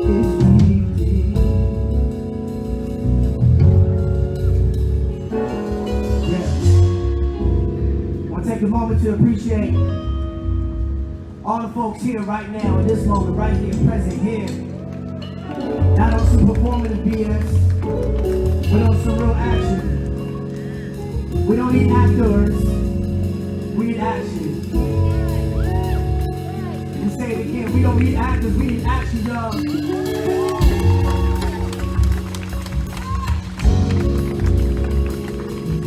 It's deep, deep. Yeah. I want to take a moment to appreciate all the folks here right now, in this moment, right here, present here. Not on some performative BS, but on some real action. We don't need actors, we need action. And say it again, we don't need actors, we need action, y'all.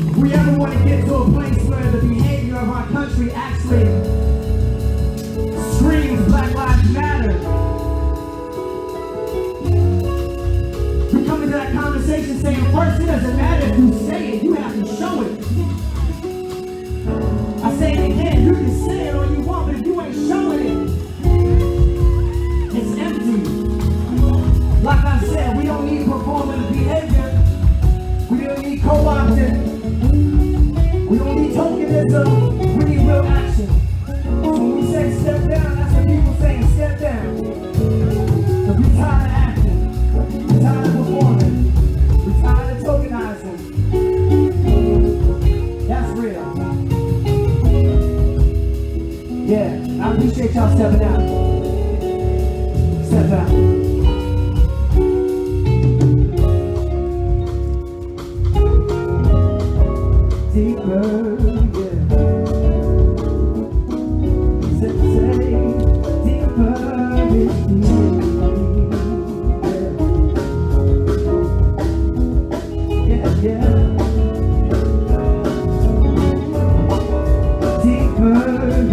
If we ever want to get to a place where the behavior of our country actually screams Black Lives Matter, we come into that kind of mobilization saying first, it doesn't matter if you say it, you have to show it. I say it again, you can say it all you want, but if you ain't showing it, it's empty. Like I said, we don't need performative behavior. We don't need co-opting. We don't need tokenism. We need real action. So when we say step down, that's what people saying step down. Because we're tired of acting. We're tired of performing. We're tired of tokenizing. That's real. Yeah, I appreciate y'all stepping out. Step out. Deeper, yeah. Say, deeper is deep. Yeah, yeah. Deeper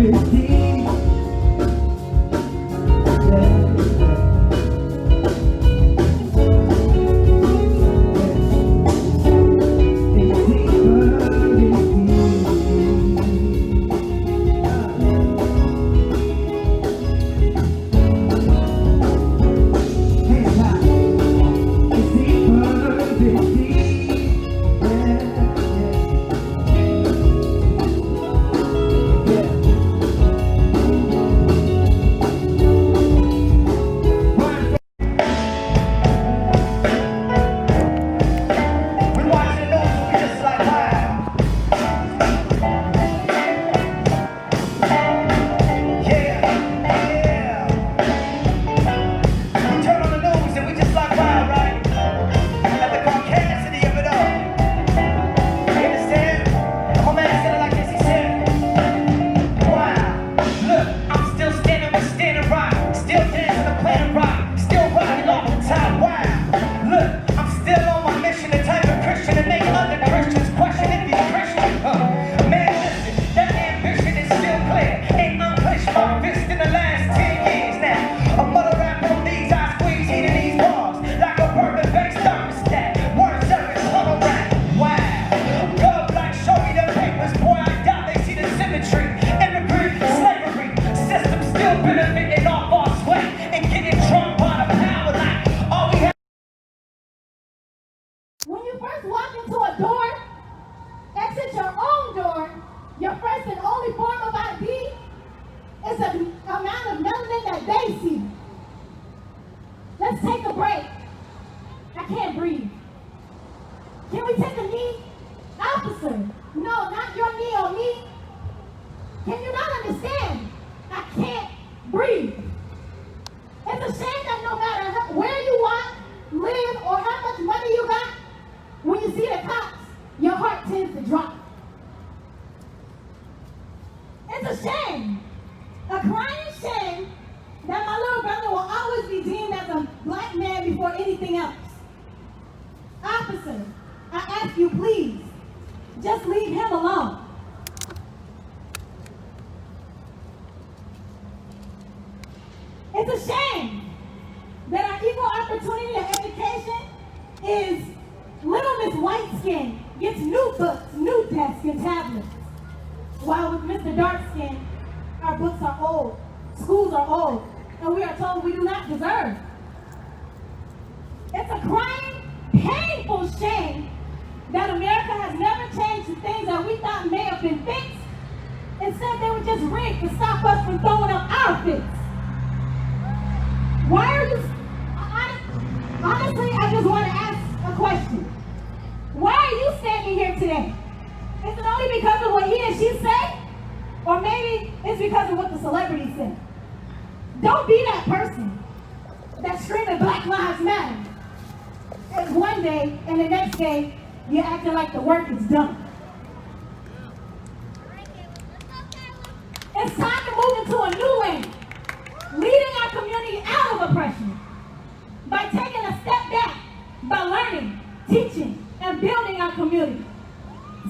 is deep.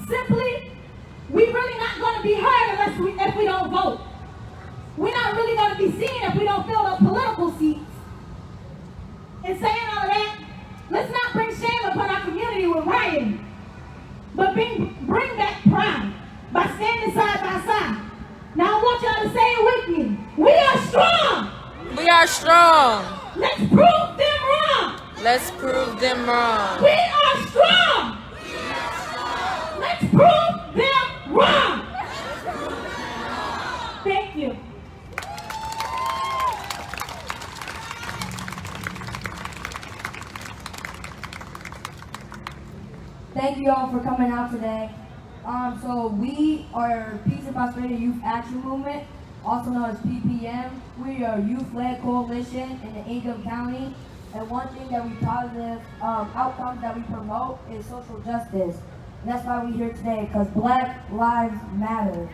Simply, we really not going to be heard if we don't vote. We're not really going to be seen if we don't fill those political seats. In saying all of that, let's not bring shame upon our community. crying, but bring back pride by standing side by side. Now I want y'all to say it with me. We are strong. We are strong. Let's prove them wrong. Let's prove them wrong. We are strong. Let's prove them wrong. Thank you. Thank you all for coming out today. So we are Peace and Prosperity Youth Action Movement, also known as PPM. We are a youth-led coalition in the Ingham County. And one thing that we positive outcomes that we promote is social justice. And that's why we're here today, because Black Lives Matter.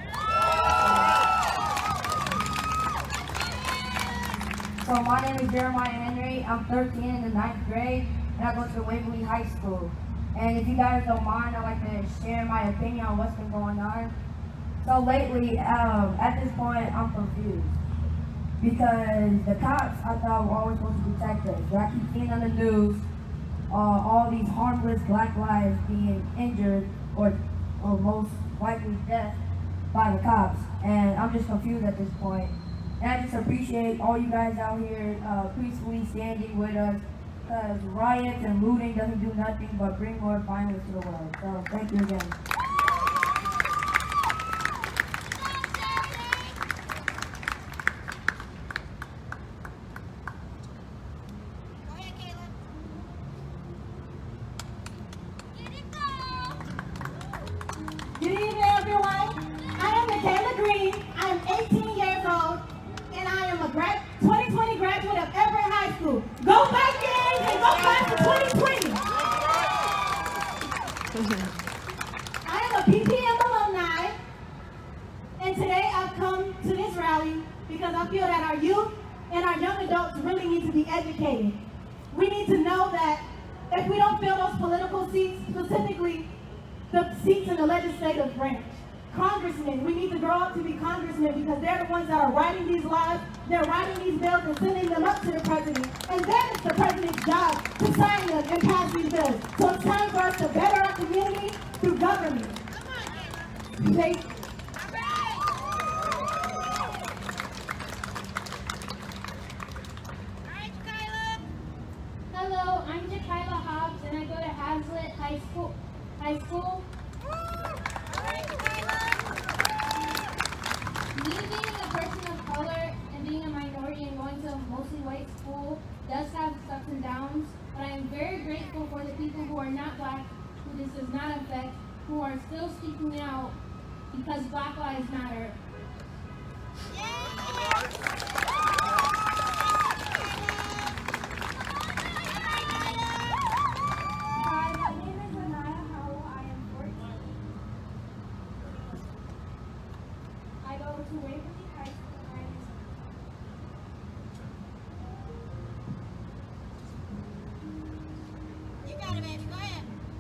So my name is Jeremiah Henry. I'm 13 in the 9th grade, and I go to Waverly High School. And if you guys don't mind, I'd like to share my opinion on what's been going on. So lately, at this point, I'm confused. Because the cops, I thought, were always supposed to protect us. But I keep seeing on the news all these harmless Black lives being injured or most likely death by the cops. And I'm just confused at this point. And I just appreciate all you guys out here peacefully standing with us. Because riots and looting doesn't do nothing but bring more violence to the world. So thank you again. Good evening, everyone. I am Michaela Green. I am 18 years old, and I am a 2020 graduate of Everett High School. Go Vikings and go Flyers for 2020. I am a PPM alumni, and today I've come to this rally because I feel that our youth and our young adults really need to be educated. We need to know that if we don't fill those political seats, specifically the seats in the legislative branch, congressmen, we need to grow up to be congressmen because they're the ones that are writing these laws, they're writing these bills and sending them up to the president. And then it's the president's job to sign them and pass these bills. So it's time for us to better our community through government. Thank you. Hello, I'm Jakayla Hobbs, and I go to Hazlitt High School. Me being a person of color and being a minority and going to a mostly white school does have ups and downs, but I am very grateful for the people who are not Black, who this does not affect, who are still speaking out because Black Lives Matter.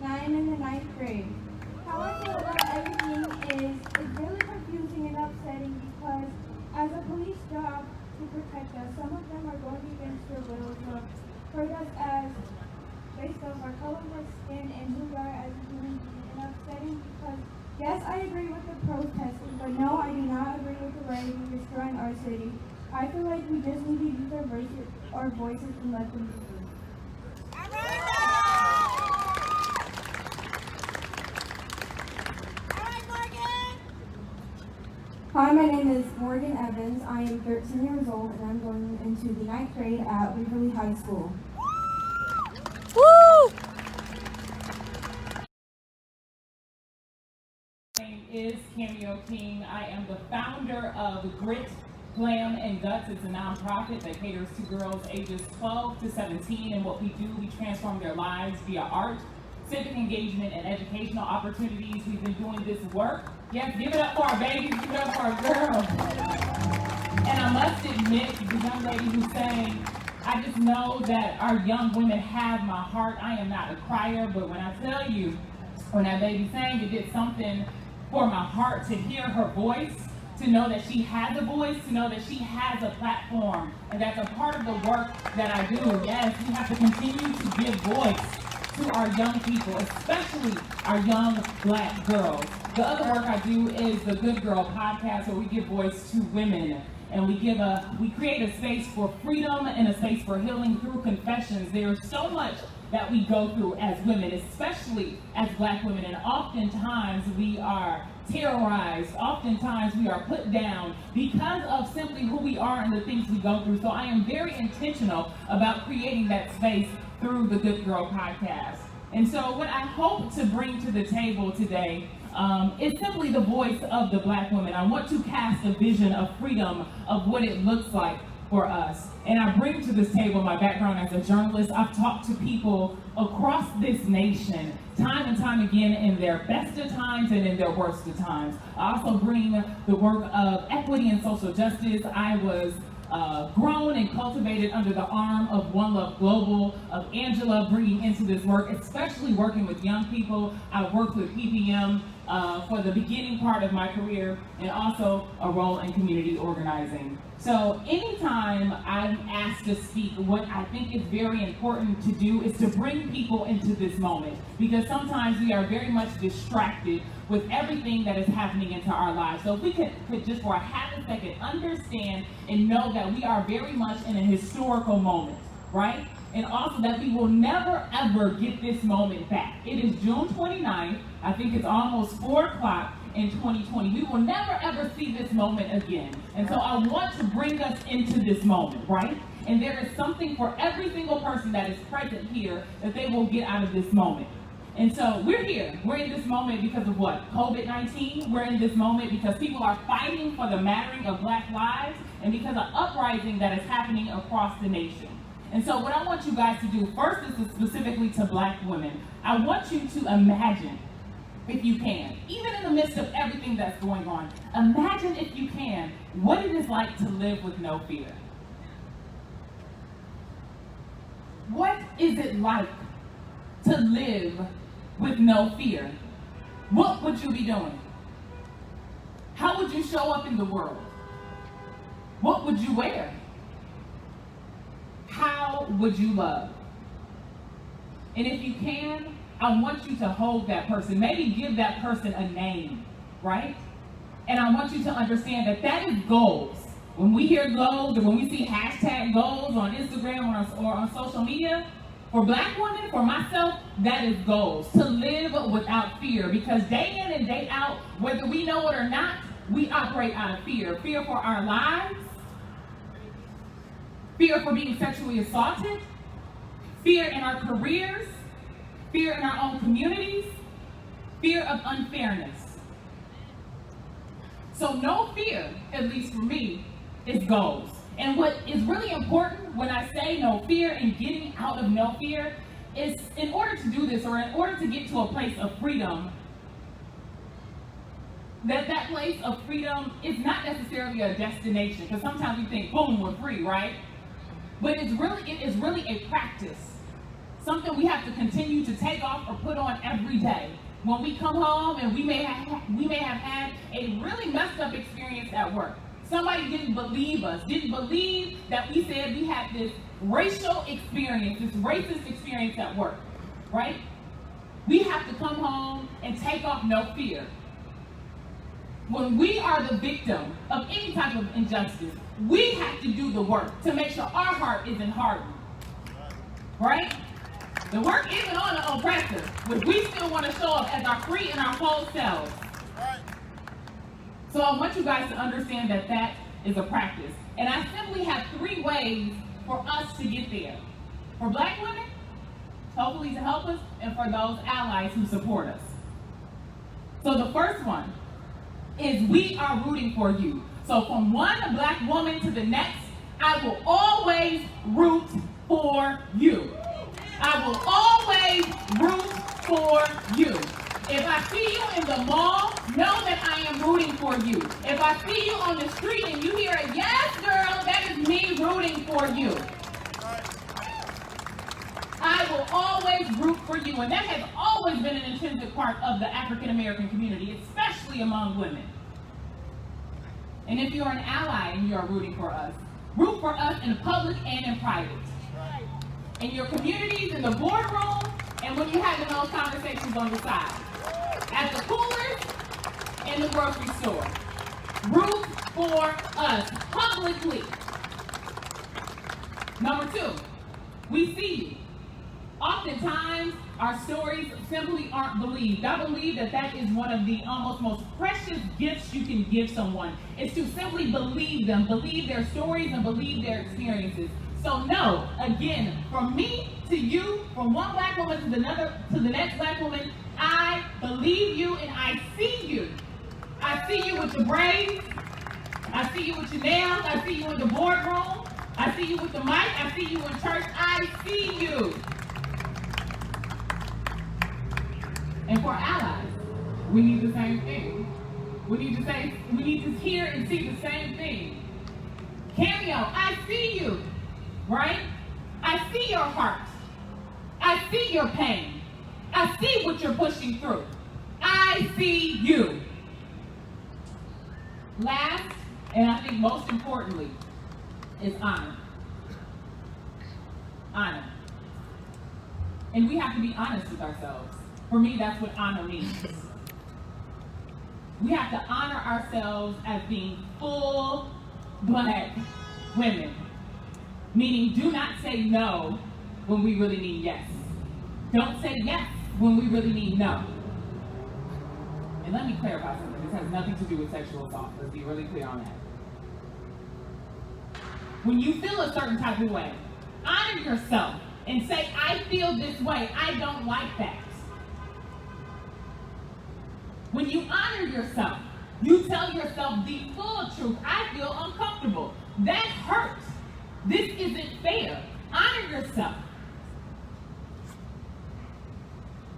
I'm in the 9th grade. How I feel about everything is really confusing and upsetting because as a police job to protect us, some of them are going against their will to hurt us as based on our color of skin and who we are as a human being, and upsetting because yes, I agree with the protesting, but no, I do not agree with the rioting destroying our city. I feel like we just need to use our voices and let them be heard. Hi, my name is Morgan Evans. I am 13 years old and I'm going into the 9th grade at Waverly High School. Woo! My name is Cameo King. I am the founder of Grit, Glam, and Guts. It's a nonprofit that caters to girls ages 12 to 17. And what we do, we transform their lives via art, civic engagement, and educational opportunities. We've been doing this work. Yes, give it up for our babies, give it up for our girls. And I must admit, the young lady who's saying, I just know that our young women have my heart. I am not a crier, but when I tell you, when that baby sang, it did something for my heart to hear her voice, to know that she has a voice, to know that she has a platform. And that's a part of the work that I do. Yes, we have to continue to give voice to our young people, especially our young Black girls. The other work I do is the Good Girl podcast, where we give voice to women, and we create a space for freedom and a space for healing through confessions. There's so much that we go through as women, especially as Black women, and oftentimes we are terrorized, oftentimes we are put down because of simply who we are and the things we go through. So I am very intentional about creating that space through the Good Girl podcast. And so what I hope to bring to the table today is simply the voice of the Black woman. I want to cast a vision of freedom, of what it looks like for us. And I bring to this table my background as a journalist. I've talked to people across this nation time and time again in their best of times and in their worst of times. I also bring the work of equity and social justice. I was grown and cultivated under the arm of One Love Global, of Angela bringing into this work, especially working with young people. I worked with PPM for the beginning part of my career, and also a role in community organizing. So anytime I'm asked to speak, what I think is very important to do is to bring people into this moment, because sometimes we are very much distracted with everything that is happening into our lives. So if we could just for a half a second understand and know that we are very much in a historical moment, right? And also that we will never ever get this moment back. It is June 29th. I think it's almost 4 o'clock in 2020. We will never ever see this moment again. And so I want to bring us into this moment, right? And there is something for every single person that is present here that they will get out of this moment. And so we're here. We're in this moment because of what? COVID-19. We're in this moment because people are fighting for the mattering of Black lives, and because of uprising that is happening across the nation. And so what I want you guys to do first is specifically to Black women. I want you to imagine, if you can, even in the midst of everything that's going on, imagine, if you can, what it is like to live with no fear. What is it like to live with no fear? What would you be doing? How would you show up in the world? What would you wear? How would you love? And if you can, I want you to hold that person. Maybe give that person a name, right? And I want you to understand that that is goals. When we hear goals, or when we see hashtag goals on Instagram or on social media, for Black women, for myself, that is goals. To live without fear. Because day in and day out, whether we know it or not, we operate out of fear. Fear for our lives. Fear for being sexually assaulted. Fear in our careers. Fear in our own communities. Fear of unfairness. So no fear, at least for me, is goals. And what is really important when I say no fear and getting out of no fear is, in order to do this, or in order to get to a place of freedom, that place of freedom is not necessarily a destination, because sometimes we think, boom, we're free, right? But it is really a practice, something we have to continue to take off or put on every day. When we come home and we may have had a really messed up experience at work. Somebody didn't believe us, didn't believe that we said we had this racial experience, this racist experience at work, right? We have to come home and take off no fear. When we are the victim of any type of injustice, we have to do the work to make sure our heart isn't hardened, right? The work isn't on the oppressor, but we still want to show up as our free and our whole selves. So I want you guys to understand that that is a practice. And I simply have 3 ways for us to get there. For Black women, hopefully to help us, and for those allies who support us. So the first one is we are rooting for you. So from one Black woman to the next, I will always root for you. I will always root for you. If I see you in the mall, know that I am rooting for you. If I see you on the street and you hear a yes, girl, that is me rooting for you. I will always root for you. And that has always been an intrinsic part of the African American community, especially among women. And if you're an ally and you are rooting for us, root for us in public and in private. In your communities, in the boardroom, And when you're having those conversations on the side, at the coolers, in the grocery store, root for us publicly. Number two, we see you. Oftentimes, our stories simply aren't believed. I believe that that is one of the almost most precious gifts you can give someone, is to simply believe them, believe their stories, and believe their experiences. So no, again, from me to you, from one black woman to the next black woman, I believe you and I see you. I see you with your braids. I see you with your nails. I see you in the boardroom. I see you with the mic. I see you in church. I see you. And for allies, we need the same thing. We need to hear and see the same thing. Cameo, I see you, right? I see your heart. I see your pain. I see what you're pushing through. I see you. Last, and I think most importantly, is honor. Honor. And we have to be honest with ourselves. For me, that's what honor means. We have to honor ourselves as being full black women. Meaning, do not say no when we really mean yes. Don't say yes when we really mean no. And let me clarify something. This has nothing to do with sexual assault. Let's be really clear on that. When you feel a certain type of way, honor yourself and say, I feel this way. I don't like that. When you honor yourself, you tell yourself the full truth. I feel uncomfortable. That hurts. This isn't fair. Honor yourself.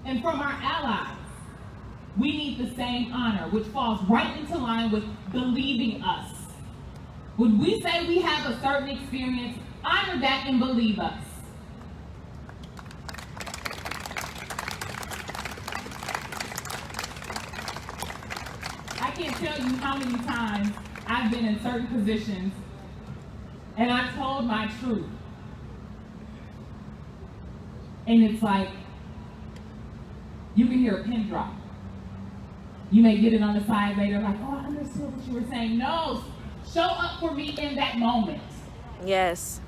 And from our allies, we need the same honor, which falls right into line with believing us. When we say we have a certain experience, honor that and believe us. I can't tell you how many times I've been in certain positions and I've told my truth. And it's like, you can hear a pin drop. You may get it on the side later, like, oh, I understood what you were saying. No, show up for me in that moment. Yes.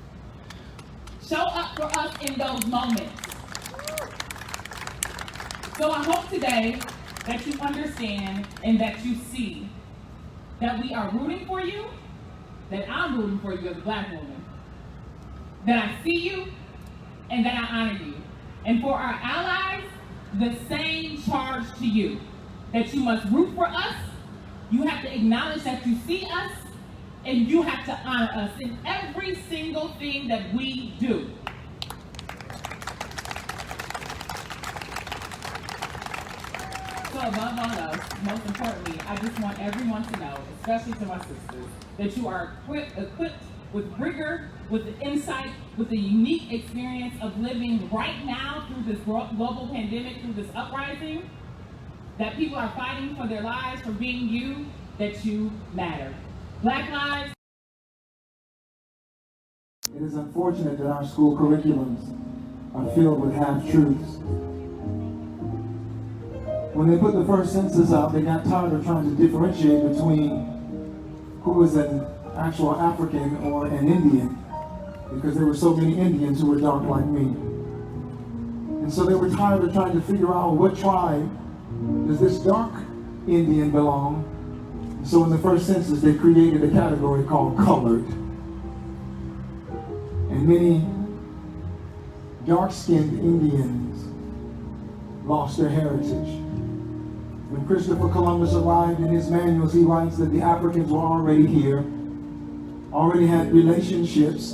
Show up for us in those moments. So I hope today that you understand and that you see that we are rooting for you, that I'm rooting for you as a black woman, that I see you, and that I honor you. And for our allies, the same charge to you, that you must root for us, you have to acknowledge that you see us, and you have to honor us in every single thing that we do. So above all else, most importantly, I just want everyone to know, especially to my sisters, that you are equipped with rigor, with the insight, with the unique experience of living right now through this global pandemic, through this uprising, that people are fighting for their lives, for being you, that you matter. Black lives. It is unfortunate that our school curriculums are filled with half-truths. When they put the first census out, they got tired of trying to differentiate between who was an actual African or an Indian, because there were so many Indians who were dark like me. And so they were tired of trying to figure out what tribe does this dark Indian belong. And so in the first census, they created a category called colored. And many dark-skinned Indians lost their heritage. When Christopher Columbus arrived, in his manuals, he writes that the Africans were already here, already had relationships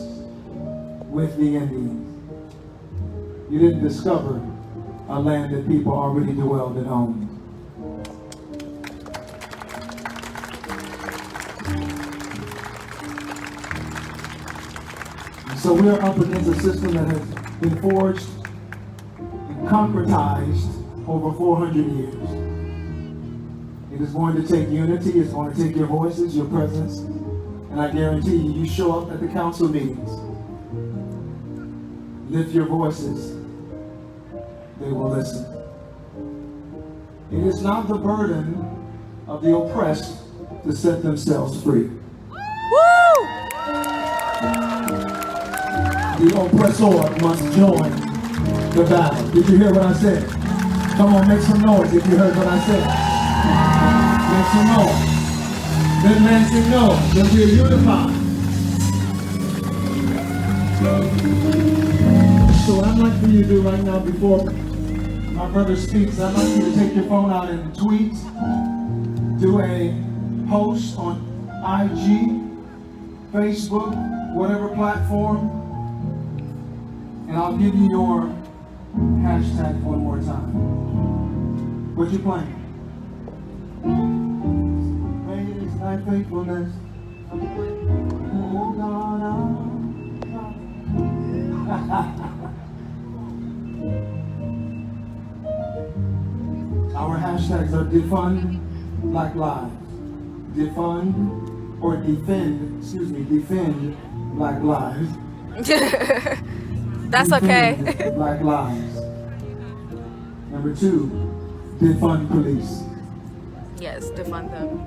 with the Indians. You didn't discover a land that people already dwelled and owned. So we're up against a system that has been forged and concretized over 400 years. It is going to take unity, it's going to take your voices, your presence, and I guarantee you, you show up at the council meetings, lift your voices, they will listen. It is not the burden of the oppressed to set themselves free. The oppressor must join the battle. Did you hear what I said? Come on, make some noise if you heard what I said. Make some noise. Let Lansing know that we are unified. So what I'd like for you to do right now before my brother speaks, I'd like you to take your phone out and tweet, do a post on IG, Facebook, whatever platform, and I'll give you your hashtag one more time. What you playing? Great is thy faithfulness. Oh God, Our hashtags are defund Black Lives. Defund or defend Black Lives. That's defend okay. Black Lives. Number 2, defund police. Yes, defund them.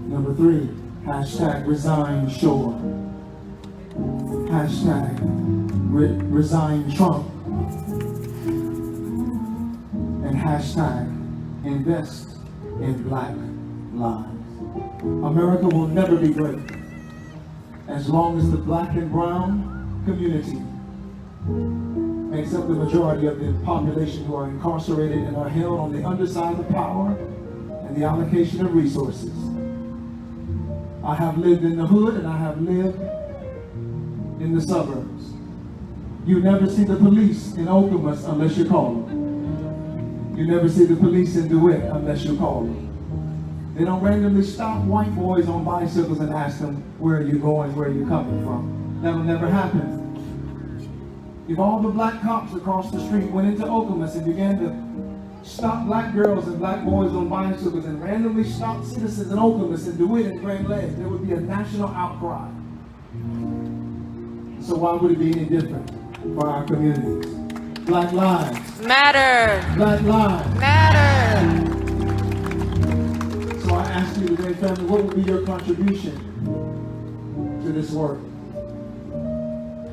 Number 3, hashtag resign Schor. Hashtag resign Trump. And hashtag invest in Black lives. America will never be great as long as the Black and brown community makes up the majority of the population who are incarcerated and are held on the underside of power and the allocation of resources. I have lived in the hood and I have lived in the suburbs. You never see the police in Okemos unless you call them. You never see the police in DeWitt unless you call them. They don't randomly stop white boys on bicycles and ask them, where are you going, where are you coming from? That'll never happen. If all the black cops across the street went into Okemos and began to stop black girls and black boys on bicycles and randomly stop citizens in Okemos and DeWitt and Grand Ledge, there would be a national outcry. So why would it be any different for our communities? Black lives matter. Black lives matter. So I ask you today, family, what will be your contribution to this work?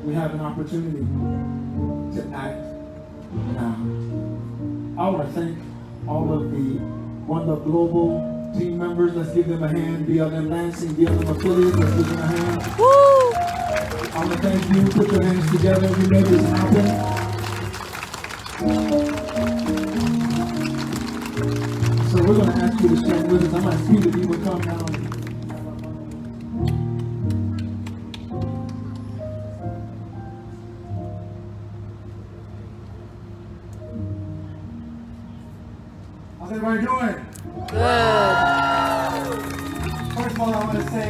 We have an opportunity to act now. I want to thank all of the One Love Global team members. Let's give them a hand. BLM Lansing, BLM affiliates, let's give them a hand. Woo! I want to thank you. Put your hands together. You made this happen. So we're going to ask you to stand with us. I'm going to see if you would come down. How's everybody doing? Good. First of all, I want to say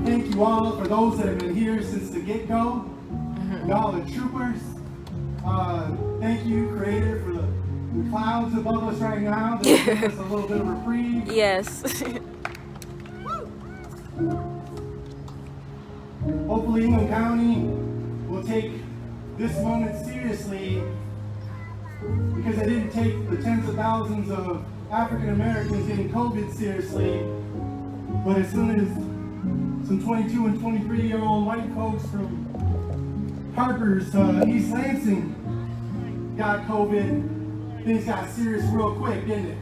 thank you all for those that have been here since the get-go. Y'all are troopers. Thank you, Creator, for the clouds above us right now. That give us a little bit of reprieve. Yes. Hopefully, Ingham County will take this moment seriously, because they didn't take the tens of thousands of African Americans getting COVID seriously. But as soon as some 22 and 23-year-old white folks from Harper's East Lansing got COVID, things got serious real quick, didn't it?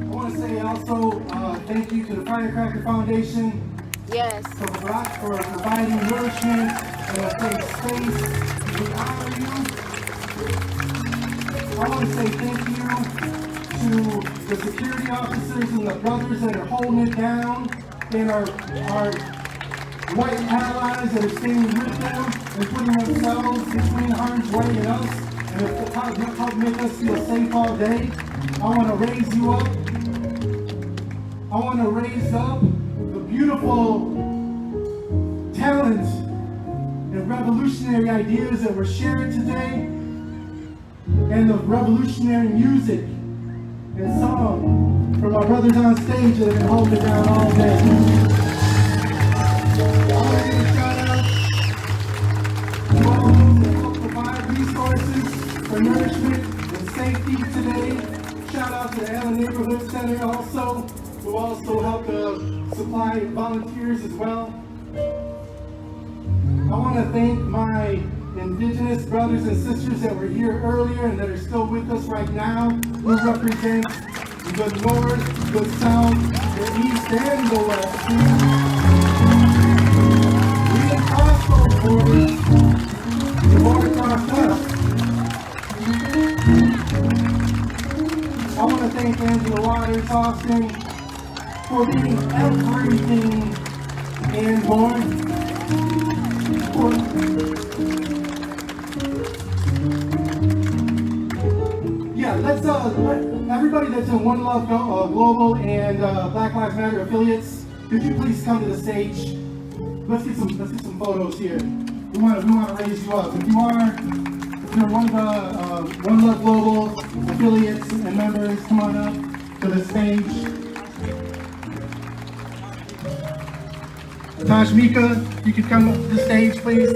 I want to say also thank you to the Firecracker Foundation. Yes. For providing nourishment and a safe space. We honor you. I want to say thank you to the security officers and the brothers that are holding it down, and our white allies that are standing with them and putting themselves between harm's way and us, and help make us feel safe all day. I want to raise you up. I want to raise up the beautiful talent and revolutionary ideas that were shared today, and the revolutionary music and song from our brothers on stage that have been holding it down all day. I want to give a shout out to all those that help provide resources for nourishment and safety today. Shout out to the Allen Neighborhood Center also, who also helped supply volunteers as well. I want to thank my Indigenous brothers and sisters that were here earlier and that are still with us right now, who represent the North, the South, the East, and the West. We didn't cross those borders. The border crossed us. I want to thank Angela Waters Austin for being everything and more. Let's let everybody that's in One Love Global and Black Lives Matter affiliates, could you please come to the stage? Let's get some photos here. We want to raise you up. If you're one of the One Love Global affiliates and members, come on up to the stage. Tajmika, you could come up to the stage, please.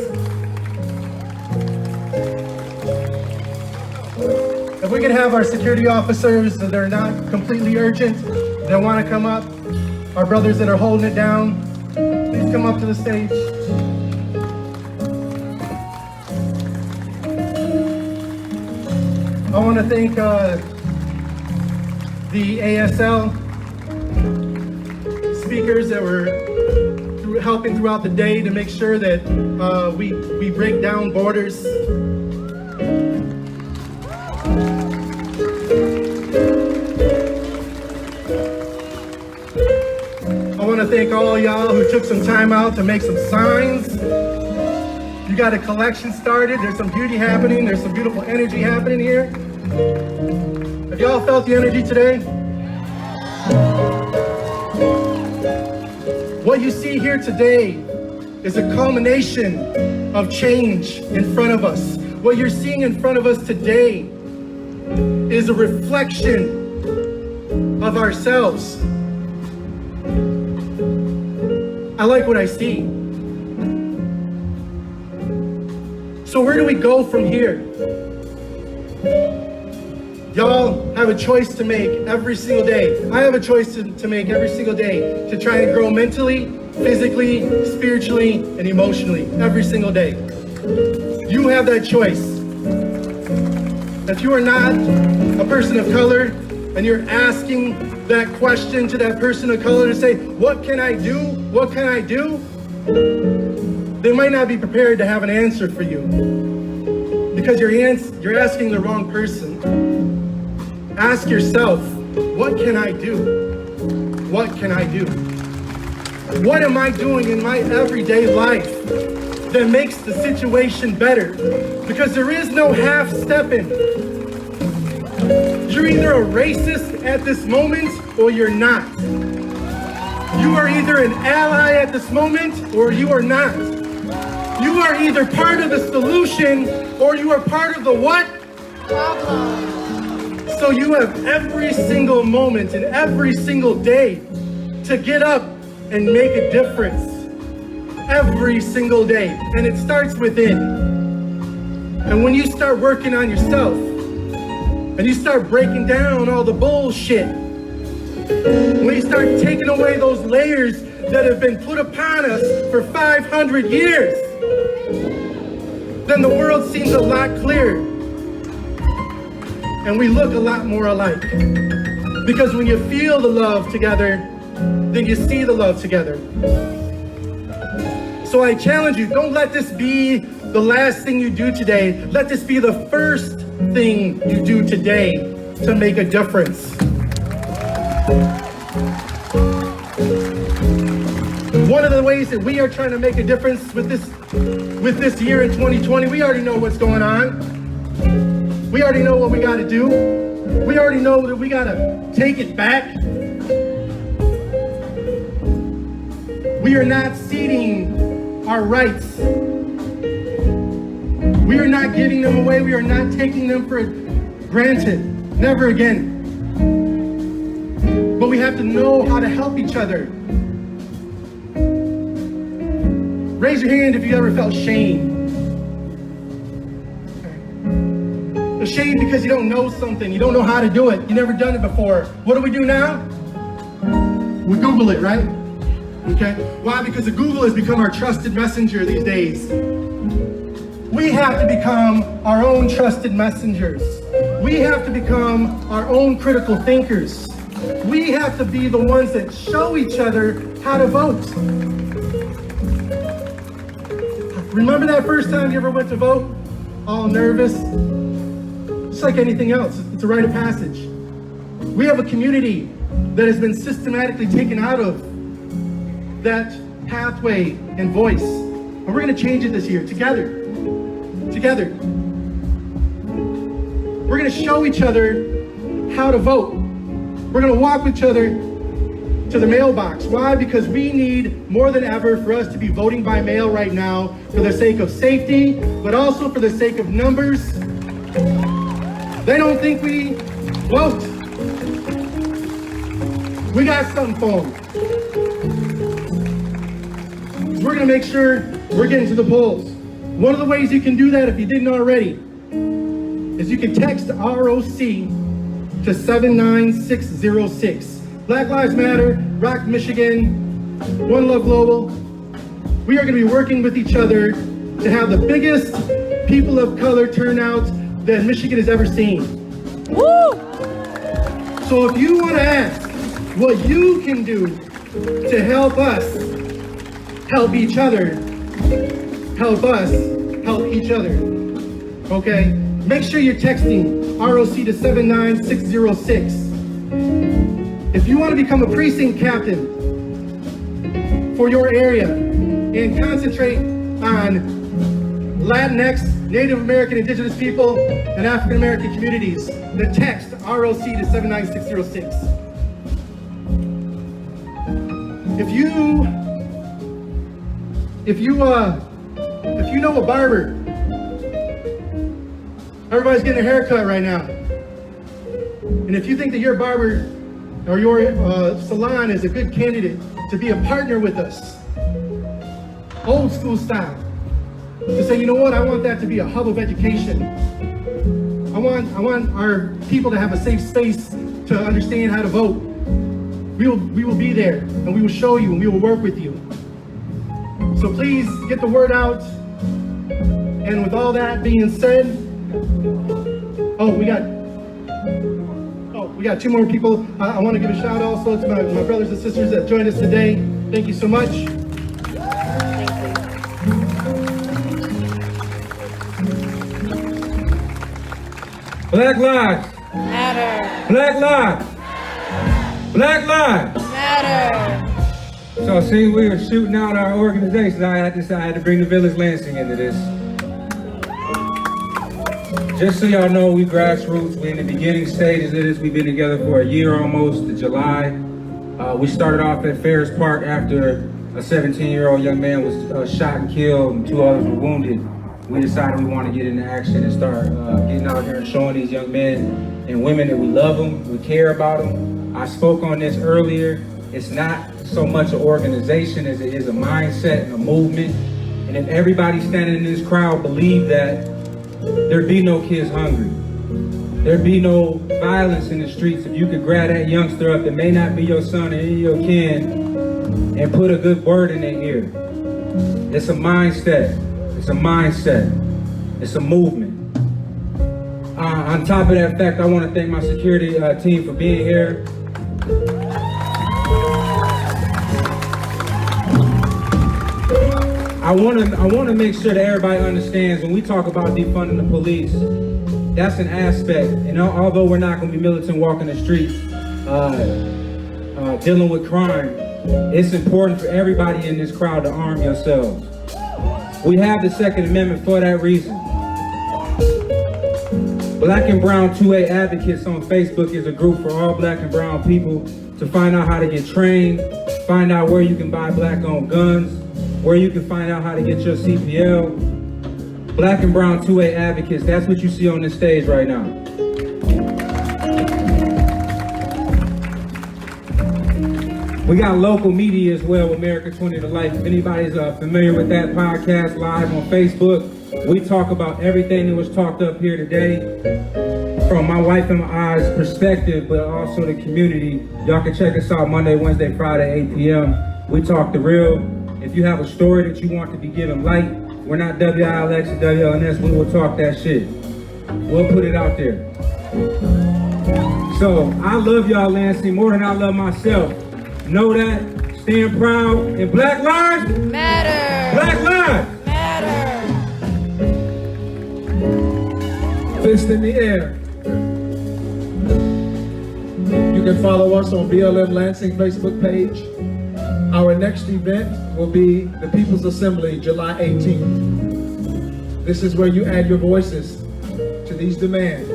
If we could have our security officers that are not completely urgent, that want to come up, our brothers that are holding it down, please come up to the stage. I want to thank the ASL speakers that were helping throughout the day to make sure that we break down borders. I want to thank all y'all who took some time out to make some signs. You got a collection started. There's some beauty happening. There's some beautiful energy happening here. Have y'all felt the energy today? What you see here today is a culmination of change in front of us. What you're seeing in front of us today is a reflection of ourselves. I like what I see. So where do we go from here? Y'all have a choice to make every single day. I have a choice to make every single day to try and grow mentally, physically, spiritually, and emotionally every single day. You have that choice. If you are not a person of color and you're asking that question to that person of color to say, what can I do? What can I do? They might not be prepared to have an answer for you because you're asking the wrong person. Ask yourself, what can I do? What can I do? What am I doing in my everyday life that makes the situation better? Because there is no half-stepping. You're either a racist at this moment or you're not. You are either an ally at this moment or you are not. You are either part of the solution or you are part of the what? Problem. So you have every single moment and every single day to get up and make a difference. Every single day. And it starts within. And when you start working on yourself, and you start breaking down all the bullshit, when you start taking away those layers that have been put upon us for 500 years, then the world seems a lot clearer. And we look a lot more alike. Because when you feel the love together, then you see the love together. So I challenge you, don't let this be the last thing you do today. Let this be the first thing you do today to make a difference. One of the ways that we are trying to make a difference with this year in 2020, we already know what's going on. We already know what we got to do. We already know that we got to take it back. We are not ceding our rights. We are not giving them away. We are not taking them for granted. Never again. But we have to know how to help each other. Raise your hand if you ever felt shame. ashamed because you don't know something. You don't know how to do it. You've never done it before. What do we do now? We Google it, right? Okay. Why? Because the Google has become our trusted messenger these days. We have to become our own trusted messengers. We have to become our own critical thinkers. We have to be the ones that show each other how to vote. Remember that first time you ever went to vote? All nervous? Just like anything else, it's a rite of passage. We have a community that has been systematically taken out of that pathway and voice. And we're going to change it this year, together. Together. We're going to show each other how to vote. We're going to walk with each other to the mailbox. Why? Because we need more than ever for us to be voting by mail right now for the sake of safety, but also for the sake of numbers. They don't think we vote. We got something for them. We're going to make sure we're getting to the polls. One of the ways you can do that, if you didn't already, is you can text ROC to 79606. Black Lives Matter, Rock Michigan, One Love Global. We are going to be working with each other to have the biggest people of color turnout that Michigan has ever seen. Woo! So if you want to ask what you can do to help us help each other, help us help each other, okay? Make sure you're texting ROC to 79606. If you want to become a precinct captain for your area and concentrate on Latinx, Native American, Indigenous people, and African American communities, then text ROC to 79606. If you know a barber, everybody's getting a haircut right now. And if you think that your barber or your salon is a good candidate to be a partner with us, old school style, to say, you know what, I want that to be a hub of education. I want our people to have a safe space to understand how to vote. We will be there, and we will show you, and we will work with you. So please get the word out. And with all that being said, we got two more people. I want to give a shout also to my brothers and sisters that joined us today. Thank you so much. Black lives matter. Black lives. Black lives matter. So see, we were shooting out our organization. I had to bring the Village Lansing into this. Just so y'all know, we grassroots. We're in the beginning stages of this. We've been together for a year almost, to July. We started off at Ferris Park after a 17-year-old young man was shot and killed and 2 others were wounded. We decided we want to get into action and start getting out here and showing these young men and women that we love them, we care about them. I spoke on this earlier. It's not so much an organization as it is a mindset and a movement. And if everybody standing in this crowd believed that, there'd be no kids hungry. There'd be no violence in the streets if you could grab that youngster up that may not be your son or any of your kin and put a good word in their ear. It's a mindset. It's a mindset. It's a movement. On top of that fact, I want to thank my security team for being here. I want to make sure that everybody understands when we talk about defunding the police, that's an aspect. And although we're not going to be militant walking the streets, dealing with crime, it's important for everybody in this crowd to arm yourselves. We have the Second Amendment for that reason. Black and Brown 2A Advocates on Facebook is a group for all black and brown people to find out how to get trained, find out where you can buy black-owned guns, where you can find out how to get your CPL. Black and Brown 2A Advocates, that's what you see on this stage right now. We got local media as well, America 20 to Life. If anybody's familiar with that podcast, live on Facebook, We talk about everything that was talked up here today from my wife and I's perspective, but also the community. Y'all can check us out Monday, Wednesday, Friday, 8 p.m. We talk the real. If you have a story that you want to be given light, we're not WILX or WLNS, we will talk that shit. We'll put it out there. So I love y'all, Lansing, more than I love myself. Know that, stand proud, and Black Lives Matter. Black Lives Matter. Fist in the air. You can follow us on BLM Lansing Facebook page. Our next event will be the People's Assembly, July 18th. This is where you add your voices to these demands.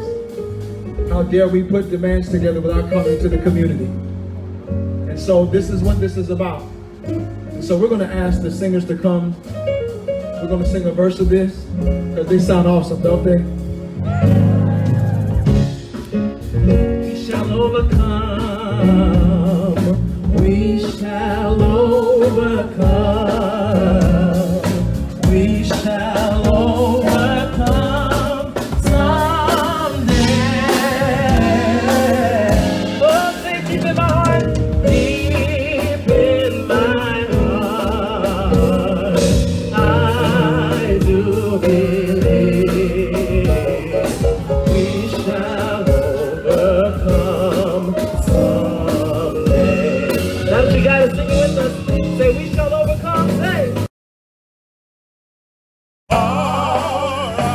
How dare we put demands together without coming to the community? And so this is what this is about. And so we're going to ask the singers to come. We're going to sing a verse of this because they sound awesome, don't they? We shall overcome. We shall overcome. We shall overcome someday. Oh, say deep in my heart, deep in my heart, I do believe we shall overcome someday. Now that you guys sing it with us, say we shall overcome, say.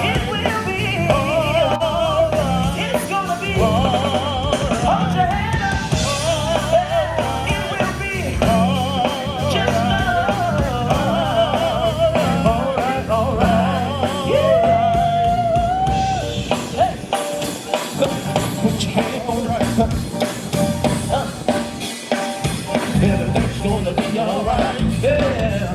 It will be alright. It's gonna be alright. Hold your head up. It will be just alright. Alright. Yeah. Hey. Put your hand on right. Everything's gonna be alright. Yeah.